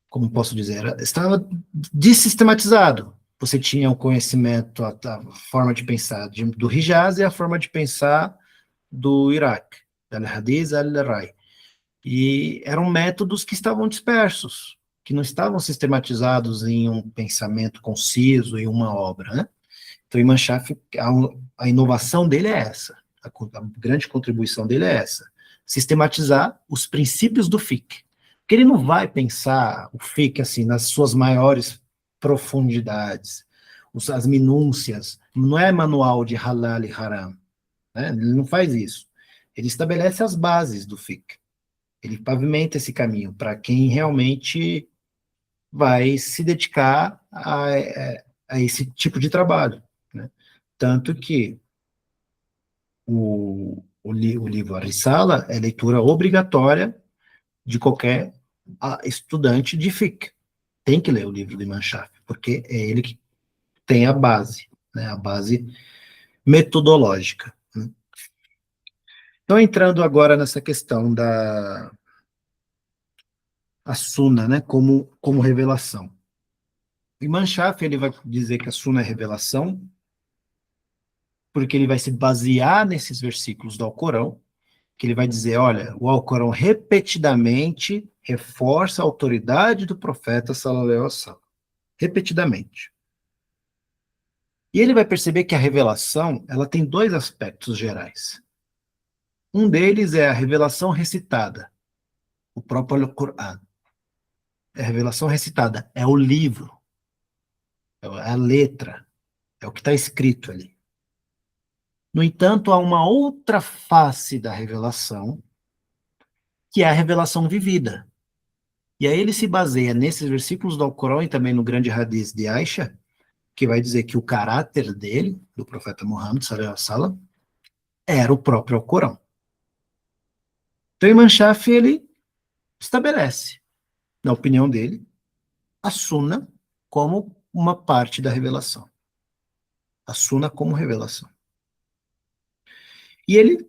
como posso dizer, estava desistematizado. Você tinha o conhecimento, a forma de pensar do Hijaz e a forma de pensar do Iraque, al-Hadiz al-Rai. E eram métodos que estavam dispersos, que não estavam sistematizados em um pensamento conciso, em uma obra, né? Então, Imam Shafi, a inovação dele é essa, a grande contribuição dele é essa, sistematizar os princípios do fiqh. Porque ele não vai pensar o fiqh assim, nas suas maiores profundidades, as minúcias, não é manual de halal e haram, né? Ele não faz isso. Ele estabelece as bases do fiqh. Ele pavimenta esse caminho para quem realmente vai se dedicar a esse tipo de trabalho, né? Tanto que o livro A Risala é leitura obrigatória de qualquer estudante de fiqh. Tem que ler o livro do Imam Shafi, porque é ele que tem a base, né, a base metodológica, né? Então, entrando agora nessa questão a Sunna, né, como revelação. O Imam Shafi, ele vai dizer que a Sunna é revelação, porque ele vai se basear nesses versículos do Alcorão, que ele vai dizer, olha, o Alcorão repetidamente reforça a autoridade do profeta sallallahu alaihi wasallam, repetidamente. E ele vai perceber que a revelação, ela tem dois aspectos gerais. Um deles é a revelação recitada, o próprio Alcorão. É a revelação recitada, é o livro, é a letra, é o que está escrito ali. No entanto, há uma outra face da revelação, que é a revelação vivida. E aí ele se baseia nesses versículos do Alcorão e também no grande hadith de Aisha, que vai dizer que o caráter dele, do profeta Muhammad, sallallahu alaihi wasallam, era o próprio Alcorão. Então, Imam Shafi, ele estabelece, na opinião dele, a Sunna como uma parte da revelação. A Sunna como revelação. E ele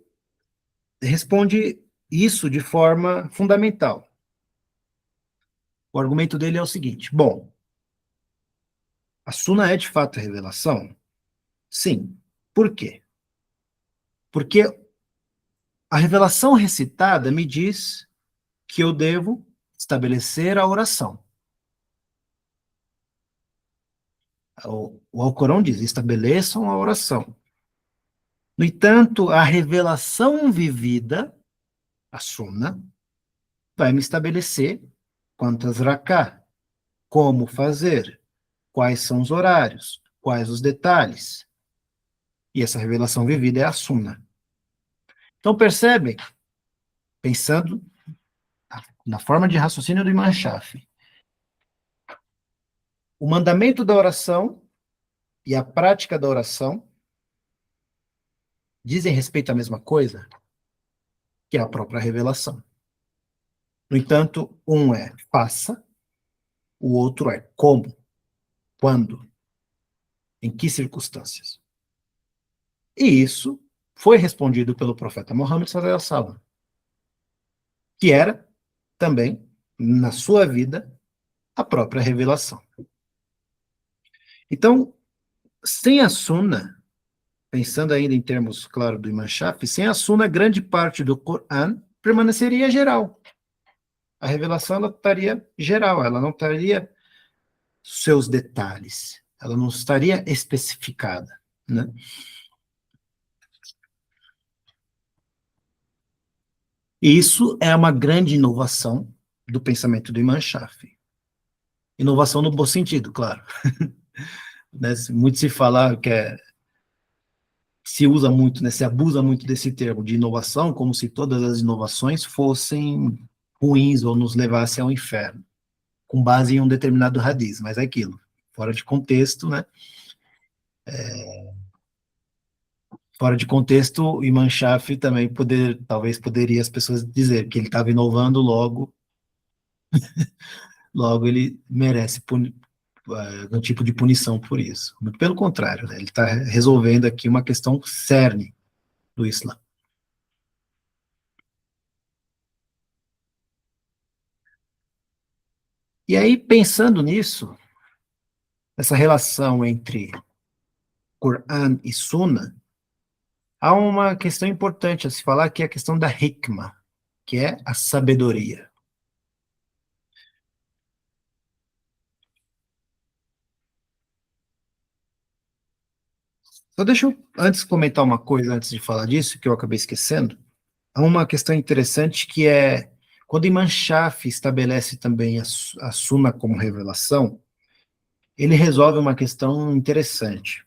responde isso de forma fundamental. O argumento dele é o seguinte: bom, a Sunna é de fato a revelação? Sim. Por quê? Porque a revelação recitada me diz que eu devo estabelecer a oração. O Alcorão diz: estabeleçam a oração. No entanto, a revelação vivida, a Sunna, vai me estabelecer quantas raká, como fazer, quais são os horários, quais os detalhes. E essa revelação vivida é a Sunna. Então, percebem, pensando na forma de raciocínio do Imam Shafi, o mandamento da oração e a prática da oração dizem respeito à mesma coisa, que é a própria revelação. No entanto, um é faça o outro é como, quando, em que circunstâncias. E isso foi respondido pelo profeta Muhammad sallallahu alaihi wasallam, que era também, na sua vida, a própria revelação. Então, sem a Sunna, pensando ainda em termos, claro, do Imam Shafi, sem a Sunna, grande parte do Coran permaneceria geral. A revelação, ela estaria geral, ela não estaria seus detalhes, ela não estaria especificada, né? E isso é uma grande inovação do pensamento do Imam Shafi. Inovação no bom sentido, claro. Né? Muito se fala se usa muito, né, se abusa muito desse termo de inovação, como se todas as inovações fossem ruins ou nos levassem ao inferno, com base em um determinado hadith, mas é aquilo, fora de contexto, né? Fora de contexto, o Imam Shafi também talvez poderia as pessoas dizer que ele estava inovando, logo ele merece um tipo de punição por isso. Muito pelo contrário, né? Ele está resolvendo aqui uma questão cerne do Islã. E aí, pensando nisso, essa relação entre Quran e Sunna, há uma questão importante a se falar, que é a questão da hikmah, que é a sabedoria. Só deixa eu, antes, comentar uma coisa, antes de falar disso, que eu acabei esquecendo. Há uma questão interessante que é, quando Imam Shafi estabelece também a Sunna como revelação, ele resolve uma questão interessante.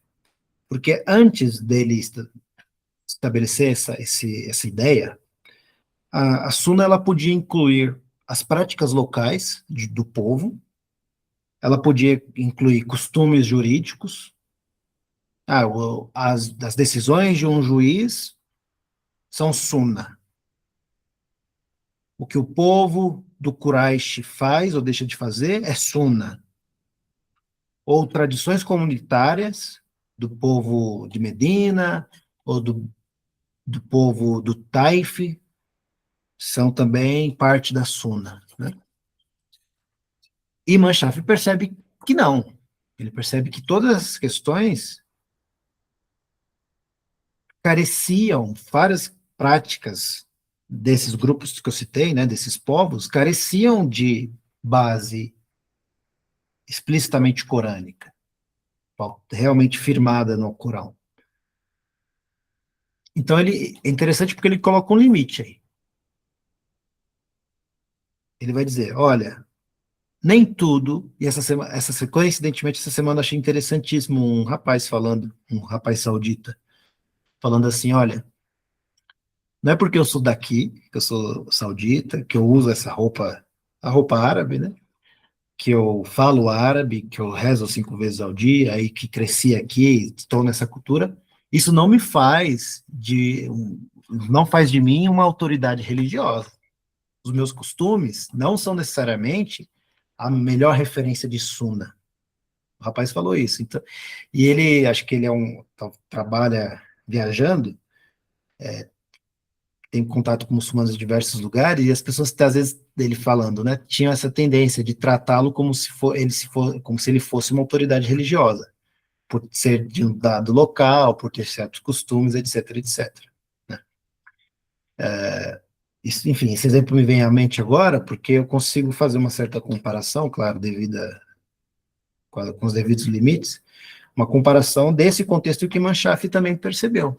Porque antes dele estabelecer essa ideia, a Sunna ela podia incluir as práticas locais do povo, ela podia incluir costumes jurídicos, as decisões de um juiz são Sunna. O que o povo do Quraysh faz ou deixa de fazer é Sunna. Ou tradições comunitárias do povo de Medina, ou do povo do Taif, são também parte da Sunna, né? E Imam Shafi percebe que não. Ele percebe que todas as questões careciam, várias práticas desses grupos que eu citei, né, desses povos, careciam de base explicitamente corânica, realmente firmada no Corão. Então, é interessante porque ele coloca um limite aí. Ele vai dizer, olha, nem tudo, e coincidentemente, essa semana eu achei interessantíssimo um rapaz saudita, falando assim, olha, não é porque eu sou daqui, que eu sou saudita, que eu uso a roupa árabe, né? Que eu falo árabe, que eu rezo 5 vezes ao dia, e que cresci aqui, estou nessa cultura, isso não faz de mim uma autoridade religiosa. Os meus costumes não são necessariamente a melhor referência de Sunna. O rapaz falou isso. Então, e ele, acho que ele trabalha viajando, tem contato com muçulmanos em diversos lugares, e as pessoas, às vezes, dele falando, né, tinham essa tendência de tratá-lo como como se ele fosse uma autoridade religiosa, por ser de um dado local, por ter certos costumes, etc, etc. Né? Enfim, esse exemplo me vem à mente agora, porque eu consigo fazer uma certa comparação, claro, com os devidos limites, uma comparação desse contexto que Manchaf também percebeu.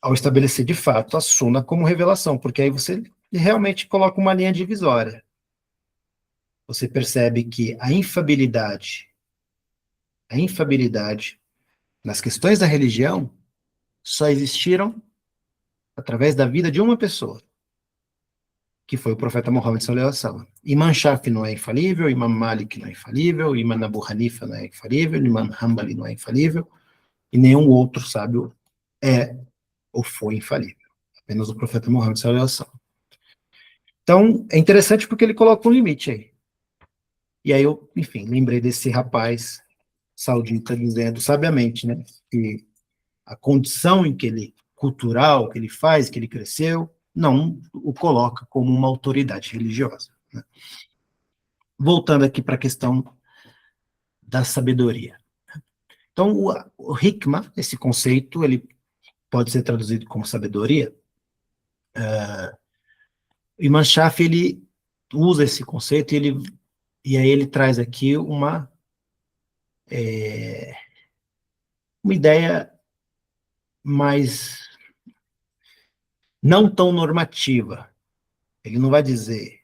Ao estabelecer de fato a Sunna como revelação, porque aí você realmente coloca uma linha divisória. Você percebe que a infabilidade nas questões da religião só existiram através da vida de uma pessoa, que foi o profeta Muhammad sallallahu alaihi wasallam. Imam Shafi não é infalível, Imam Malik não é infalível, Imam Abu Hanifa não é infalível, Imam Hanbali não é infalível, e nenhum outro sábio é ou foi infalível. Apenas o profeta Muhammad sallallahu alaihi wasallam. Então, é interessante porque ele coloca um limite aí. E aí eu, enfim, lembrei desse rapaz saudita dizendo sabiamente, né, que a condição em que ele, cultural, que ele faz, que ele cresceu, não o coloca como uma autoridade religiosa, né? Voltando aqui para a questão da sabedoria. Então, o hikmah, esse conceito, ele pode ser traduzido como sabedoria. Imam Shafi, ele usa esse conceito e aí ele traz aqui uma ideia mais não tão normativa. Ele não vai dizer,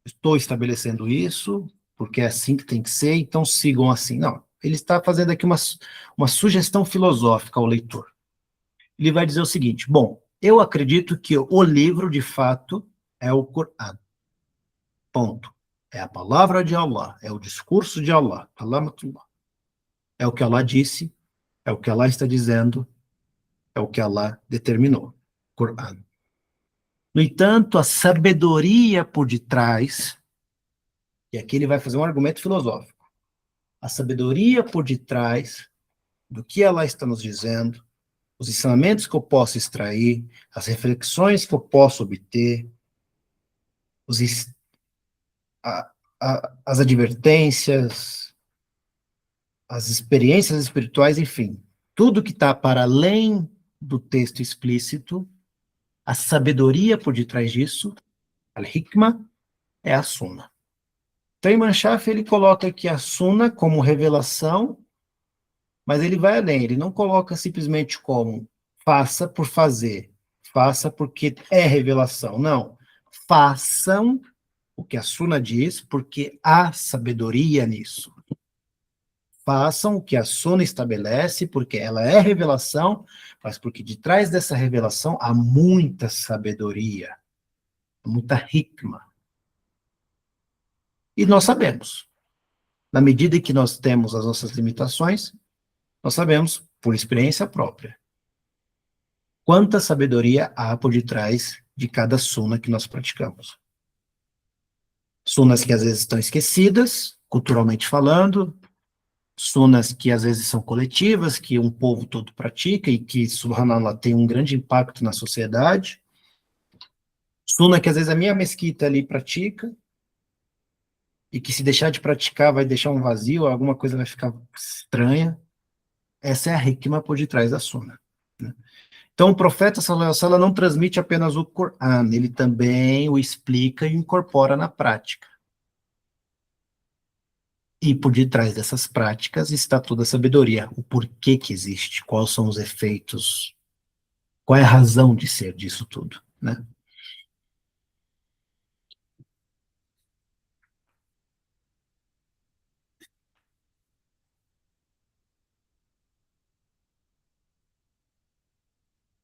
estou estabelecendo isso, porque é assim que tem que ser, então sigam assim. Não, ele está fazendo aqui uma sugestão filosófica ao leitor. Ele vai dizer o seguinte, bom, eu acredito que o livro, de fato, é o Corão. Ponto. É a palavra de Allah, é o discurso de Allah, Kalamatullah. É o que Allah disse, é o que Allah está dizendo, é o que Allah determinou. Corão. No entanto, a sabedoria por detrás, e aqui ele vai fazer um argumento filosófico, a sabedoria por detrás do que Allah está nos dizendo, os ensinamentos que eu posso extrair, as reflexões que eu posso obter, a, as advertências, as experiências espirituais, enfim, tudo que está para além do texto explícito, a sabedoria por detrás disso, al-hikmah, é a Sunna. Então, Imam Shafi, ele coloca aqui a Sunna como revelação, mas ele vai além, ele não coloca simplesmente como faça por fazer, faça porque é revelação, não. Façam o que a Sunna diz, porque há sabedoria nisso. Façam o que a Sunna estabelece, porque ela é revelação, mas porque de trás dessa revelação há muita sabedoria, muita hikmah. E nós sabemos, na medida em que nós temos as nossas limitações, nós sabemos, por experiência própria, quanta sabedoria há por detrás de cada sunna que nós praticamos. Sunnas que às vezes estão esquecidas, culturalmente falando, sunnas que às vezes são coletivas, que um povo todo pratica e que, subhanallah, tem um grande impacto na sociedade. Sunna que às vezes a minha mesquita ali pratica, e que se deixar de praticar vai deixar um vazio, alguma coisa vai ficar estranha. Essa é a hikmah por detrás da sunna, né? Então, o profeta, sallallahu alaihi wasallam, não transmite apenas o Corão, ele também o explica e incorpora na prática. E por detrás dessas práticas está toda a sabedoria, o porquê que existe, quais são os efeitos, qual é a razão de ser disso tudo, né?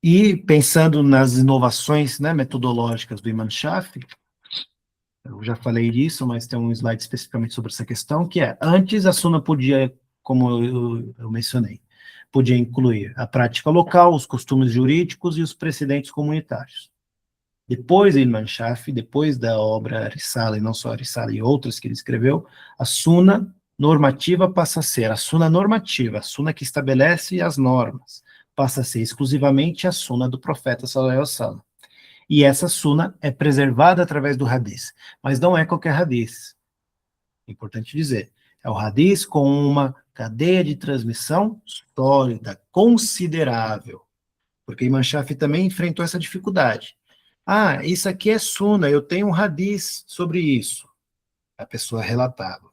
E pensando nas inovações, né, metodológicas do Imam Shafi, eu já falei disso, mas tem um slide especificamente sobre essa questão, que é, antes a Sunna podia, como eu mencionei, podia incluir a prática local, os costumes jurídicos e os precedentes comunitários. Depois de Imam Shafi, depois da obra Risala, e não só Risala e outras que ele escreveu, a Sunna normativa passa a ser a Sunna normativa, a Sunna que estabelece as normas, passa a ser exclusivamente a Sunna do profeta sallallahu alaihi wasallam. E essa Sunna é preservada através do Hadith, mas não é qualquer Hadith. É importante dizer, é o Hadith com uma cadeia de transmissão sólida, considerável, porque Imam Shafi também enfrentou essa dificuldade. Ah, isso aqui é Sunna, eu tenho um Hadith sobre isso. A pessoa relatava.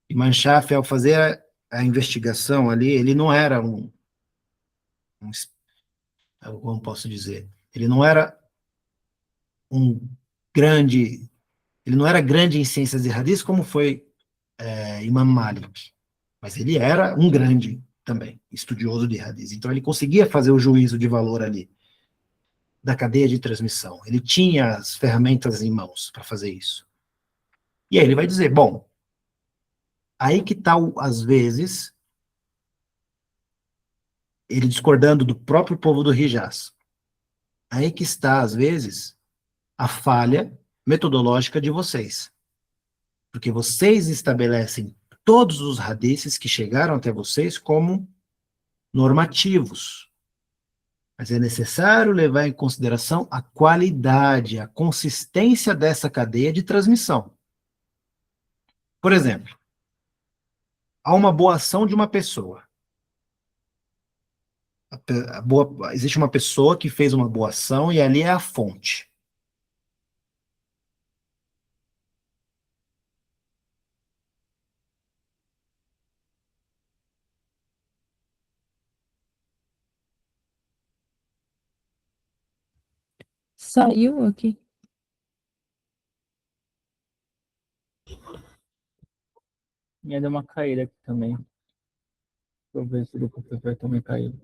Imam Shafi, ao fazer a investigação ali, ele não era como posso dizer, ele não era um grande, ele não era grande em ciências de Hadith como foi Imam Malik, mas ele era um grande também, estudioso de Hadith. Então ele conseguia fazer o juízo de valor ali, da cadeia de transmissão. Ele tinha as ferramentas em mãos para fazer isso. E aí ele vai dizer, bom, aí que está, às vezes, ele discordando do próprio povo do Hijaz. Aí que está, às vezes, a falha metodológica de vocês. Porque vocês estabelecem todos os hadices que chegaram até vocês como normativos. Mas é necessário levar em consideração a qualidade, a consistência dessa cadeia de transmissão. Por exemplo, há uma boa ação de uma pessoa. Existe uma pessoa que fez uma boa ação e ali é a fonte. Saiu aqui. Ia dar uma caída aqui também. Deixa eu ver se o professor também caiu.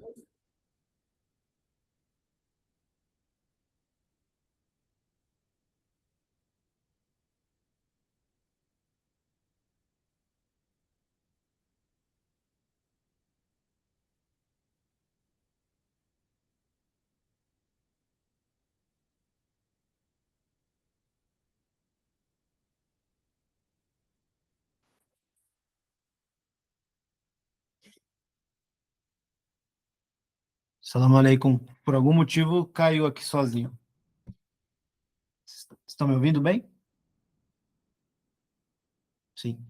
Salam aleikum. Por algum motivo, caiu aqui sozinho. Estão me ouvindo bem? Sim.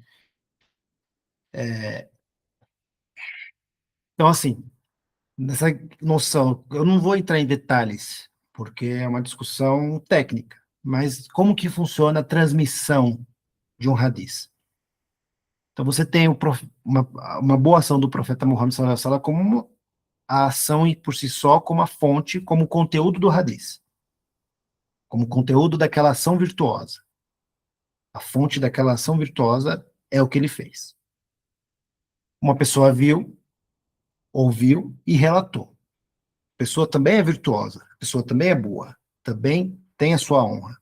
Então, assim, nessa noção, eu não vou entrar em detalhes, porque é uma discussão técnica, mas como que funciona a transmissão de um hadith? Então, você tem uma boa ação do profeta Muhammad sallallahu alaihi wasallam como a ação por si só, como a fonte, como conteúdo do hadith, como conteúdo daquela ação virtuosa. A fonte daquela ação virtuosa é o que ele fez. Uma pessoa viu, ouviu e relatou. A pessoa também é virtuosa, a pessoa também é boa, também tem a sua honra.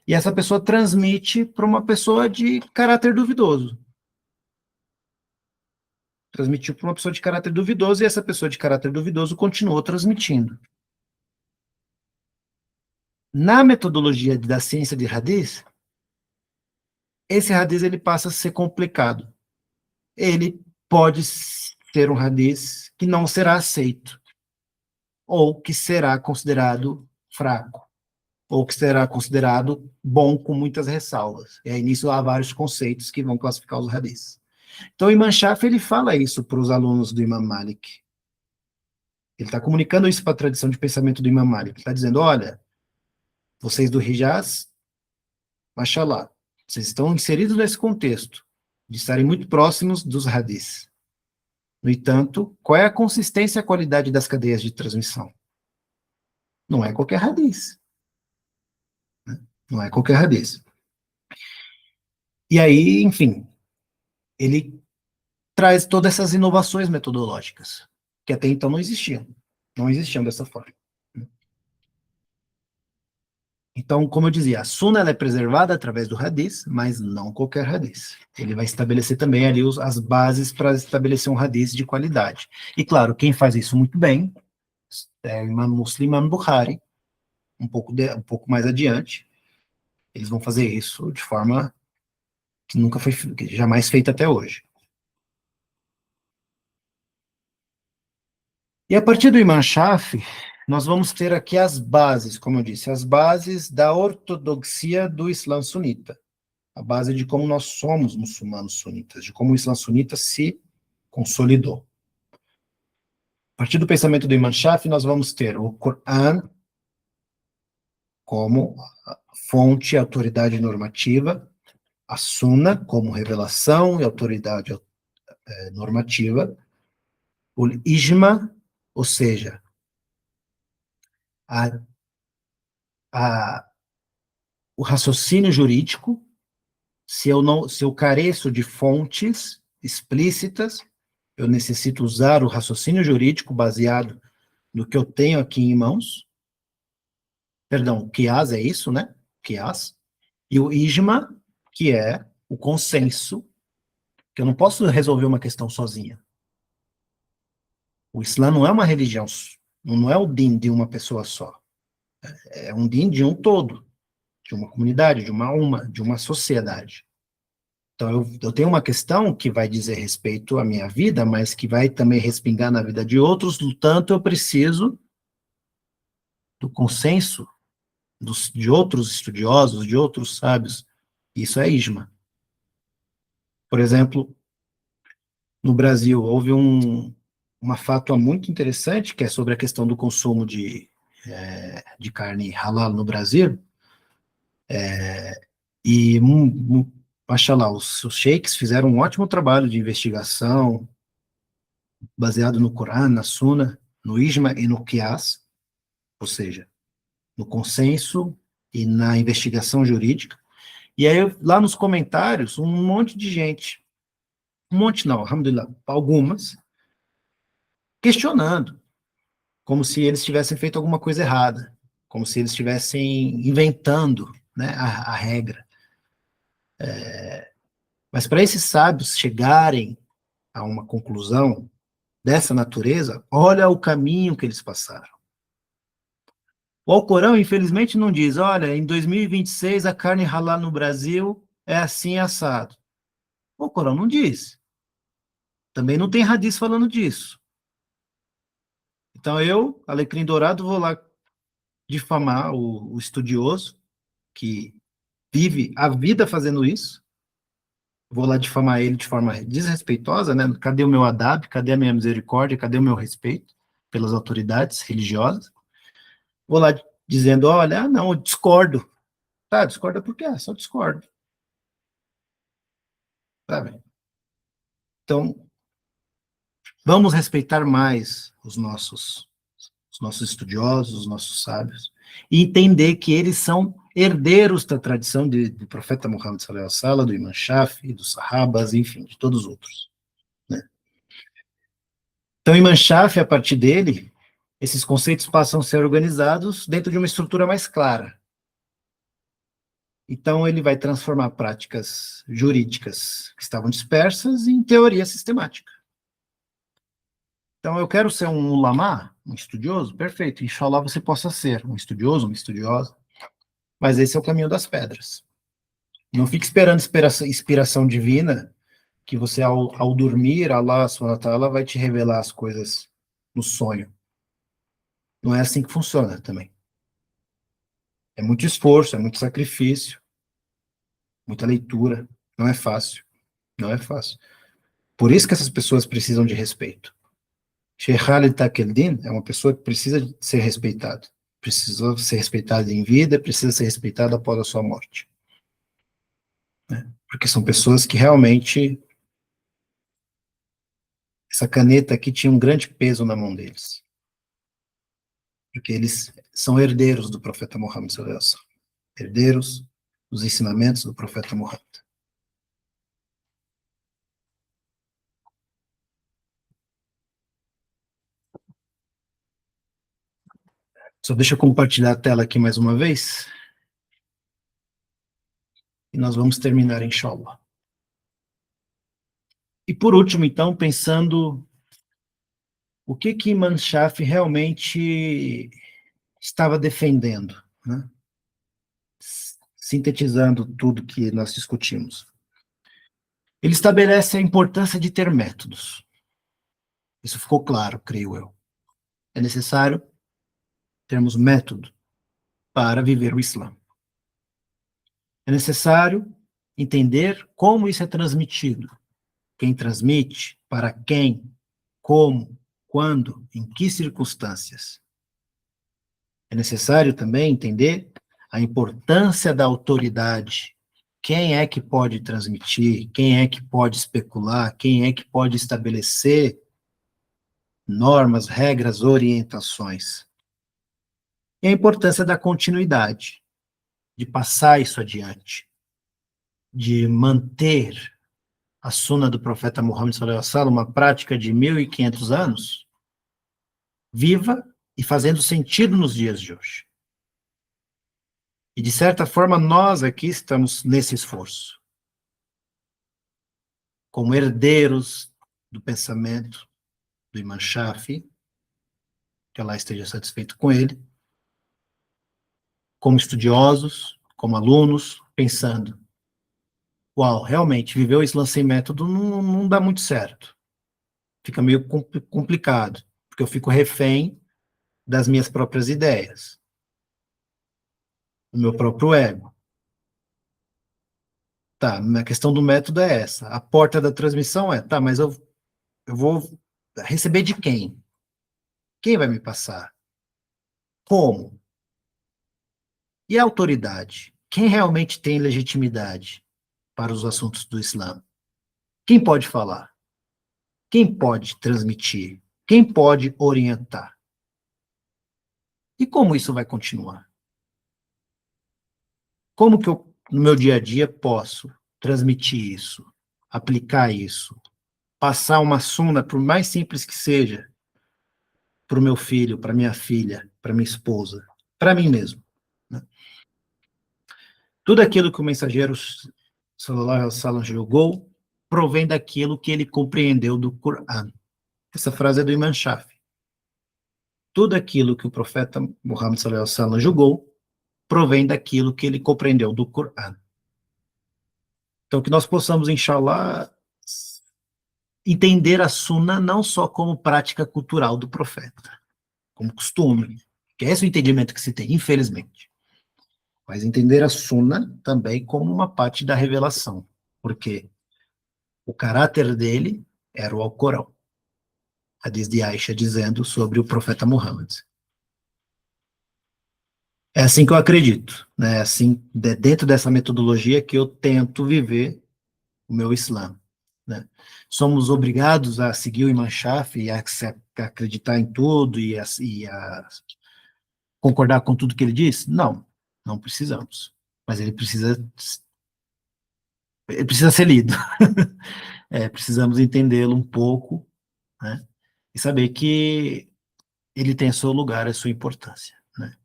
E essa pessoa transmite para uma pessoa de caráter duvidoso. Transmitiu para uma pessoa de caráter duvidoso e essa pessoa de caráter duvidoso continuou transmitindo. Na metodologia da ciência de Hadith, esse Hadith ele passa a ser complicado. Ele pode ser um Hadith que não será aceito, ou que será considerado fraco, ou que será considerado bom com muitas ressalvas. E aí nisso há vários conceitos que vão classificar os hadiths. Então, o Imam Shafi, ele fala isso para os alunos do Imam Malik. Ele está comunicando isso para a tradição de pensamento do Imam Malik. Ele está dizendo, olha, vocês do Hijaz, mashallah, vocês estão inseridos nesse contexto, de estarem muito próximos dos hadiths. No entanto, qual é a consistência e a qualidade das cadeias de transmissão? Não é qualquer hadith. Não é qualquer hadith. E aí, enfim, ele traz todas essas inovações metodológicas, que até então não existiam. Não existiam dessa forma. Então, como eu dizia, a Sunna ela é preservada através do Hadith, mas não qualquer Hadith. Ele vai estabelecer também ali as bases para estabelecer um Hadith de qualidade. E claro, quem faz isso muito bem é o Imam Muslim e Imam Bukhari, um pouco mais adiante. Eles vão fazer isso de forma que jamais feita até hoje. E a partir do Imam Shafi, nós vamos ter aqui as bases, como eu disse, as bases da ortodoxia do Islã sunita. A base de como nós somos muçulmanos sunitas, de como o Islã sunita se consolidou. A partir do pensamento do Imam Shafi, nós vamos ter o Coran como fonte e autoridade normativa, a Sunna como revelação e autoridade normativa, o Ijma, ou seja, o raciocínio jurídico, se eu careço de fontes explícitas, eu necessito usar o raciocínio jurídico baseado no que eu tenho aqui em mãos. Perdão, o Qiyas é isso, né? Qiyas. E o Ijma, que é o consenso, que eu não posso resolver uma questão sozinha. O Islã não é uma religião, não é o din de uma pessoa só. É um din de um todo, de uma comunidade, de uma sociedade. Então, eu tenho uma questão que vai dizer respeito à minha vida, mas que vai também respingar na vida de outros, no tanto eu preciso do consenso de outros estudiosos, de outros sábios. Isso é ijma. Por exemplo, no Brasil, houve uma fátua muito interessante, que é sobre a questão do consumo de carne halal no Brasil, e, mashallah, os sheiks fizeram um ótimo trabalho de investigação, baseado no Corão, na Sunna, no ijma e no qiyas, ou seja, no consenso e na investigação jurídica. E aí, lá nos comentários, um monte de gente, um monte não, alhamdulillah, algumas, questionando, como se eles tivessem feito alguma coisa errada, como se eles estivessem inventando, né, a regra. Mas para esses sábios chegarem a uma conclusão dessa natureza, olha o caminho que eles passaram. O Alcorão, infelizmente, não diz, olha, em 2026 a carne halal no Brasil é assim assado. O Alcorão não diz. Também não tem hadith falando disso. Então eu, Alecrim Dourado, vou lá difamar o estudioso que vive a vida fazendo isso, vou lá difamar ele de forma desrespeitosa, né? Cadê o meu adab? Cadê a minha misericórdia? Cadê o meu respeito pelas autoridades religiosas? Vou lá dizendo, olha, não, eu discordo. Tá, discorda por quê? Só discordo. Sabe? Então, vamos respeitar mais os nossos estudiosos, os nossos sábios, e entender que eles são herdeiros da tradição do profeta Muhammad sallallahu alaihi wasallam, do Imam Shafi, dos Sahabas, enfim, de todos os outros. Né? Então, Imam Shafi, a partir dele, esses conceitos passam a ser organizados dentro de uma estrutura mais clara. Então, ele vai transformar práticas jurídicas que estavam dispersas em teoria sistemática. Então, eu quero ser um ulama, um estudioso, perfeito, inshallah você possa ser um estudioso, uma estudiosa, mas esse é o caminho das pedras. Não fique esperando inspiração divina, que você, ao dormir, Allah subhanahu wa ta'ala vai te revelar as coisas no sonho. Não é assim que funciona também. É muito esforço, é muito sacrifício, muita leitura, não é fácil, não é fácil. Por isso que essas pessoas precisam de respeito. Sheikh Khalid Taqi-el-Din é uma pessoa que precisa ser respeitada. Precisa ser respeitada em vida, precisa ser respeitada após a sua morte. Né? Porque são pessoas que realmente, essa caneta aqui tinha um grande peso na mão deles. Porque eles são herdeiros do profeta Muhammad sallallahu alaihi wasallam, herdeiros dos ensinamentos do profeta Muhammad. Só deixa eu compartilhar a tela aqui mais uma vez. E nós vamos terminar, inshallah. E por último, então, pensando o que Imam Shafi realmente estava defendendo, né? Sintetizando tudo que nós discutimos. Ele estabelece a importância de ter métodos. Isso ficou claro, creio eu. É necessário termos método para viver o Islã. É necessário entender como isso é transmitido, quem transmite, para quem, como, quando, em que circunstâncias. É necessário também entender a importância da autoridade. Quem é que pode transmitir? Quem é que pode especular? Quem é que pode estabelecer normas, regras, orientações? E a importância da continuidade, de passar isso adiante, de manter a suna do profeta Muhammad sallallahu alaihi wasallam, uma prática de 1.500 anos, viva e fazendo sentido nos dias de hoje. E, de certa forma, nós aqui estamos nesse esforço. Como herdeiros do pensamento do Imam Shafi, que Allah esteja satisfeito com ele, como estudiosos, como alunos, pensando Uau, realmente, viver o Islã sem método não dá muito certo. Fica meio complicado, porque eu fico refém das minhas próprias ideias, do meu próprio ego. Tá, a questão do método é essa. A porta da transmissão é, tá, mas eu vou receber de quem? Quem vai me passar? Como? E a autoridade? Quem realmente tem legitimidade para os assuntos do Islã? Quem pode falar? Quem pode transmitir? Quem pode orientar? E como isso vai continuar? Como que eu, no meu dia a dia, posso transmitir isso, aplicar isso, passar uma sunna, por mais simples que seja, para o meu filho, para minha filha, para minha esposa, para mim mesmo, né? Tudo aquilo que o mensageiro sallallahu alaihi wasallam jogou provém daquilo que ele compreendeu do Coran. Essa frase é do Imam Shafi. Tudo aquilo que o profeta Muhammad sallallahu alaihi wasallam julgou provém daquilo que ele compreendeu do Coran. Então, que nós possamos, inshallah, entender a Sunna não só como prática cultural do profeta, como costume, que é esse o entendimento que se tem, infelizmente. Mas entender a Sunna também como uma parte da revelação, porque o caráter dele era o Alcorão. A de Aisha dizendo sobre o profeta Muhammad. É assim que eu acredito, né? Assim, dentro dessa metodologia que eu tento viver o meu Islã, né? Somos obrigados a seguir o Imam Shafi e a acreditar em tudo e a concordar com tudo que ele diz? Não, não precisamos. Mas ele precisa ser lido. Precisamos entendê-lo um pouco, né? E saber que ele tem seu lugar, a sua importância, né?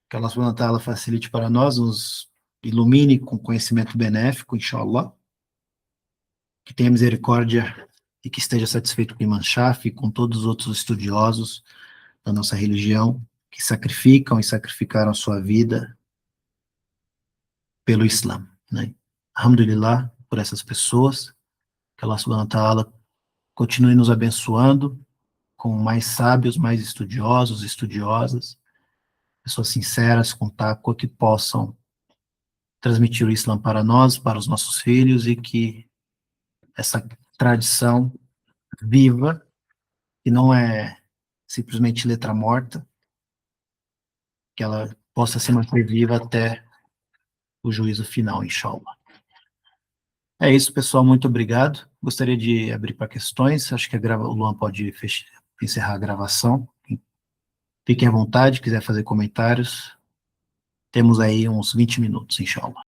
Que Allah subhanahu wa ta'ala facilite para nós, nos ilumine com conhecimento benéfico, inshallah, que tenha misericórdia e que esteja satisfeito com o Imam Shafi e com todos os outros estudiosos da nossa religião, que sacrificam e sacrificaram a sua vida pelo Islã, né? Alhamdulillah, por essas pessoas, que Allah subhanahu wa ta'ala continue nos abençoando com mais sábios, mais estudiosos, estudiosas, pessoas sinceras, com taqwa, que possam transmitir o Islã para nós, para os nossos filhos, e que essa tradição viva, que não é simplesmente letra morta, que ela possa se manter viva até o juízo final, inshallah. É isso, pessoal, muito obrigado. Gostaria de abrir para questões, acho que o Luan pode encerrar a gravação. Fiquem à vontade, quiser fazer comentários. Temos aí uns 20 minutos, inshallah.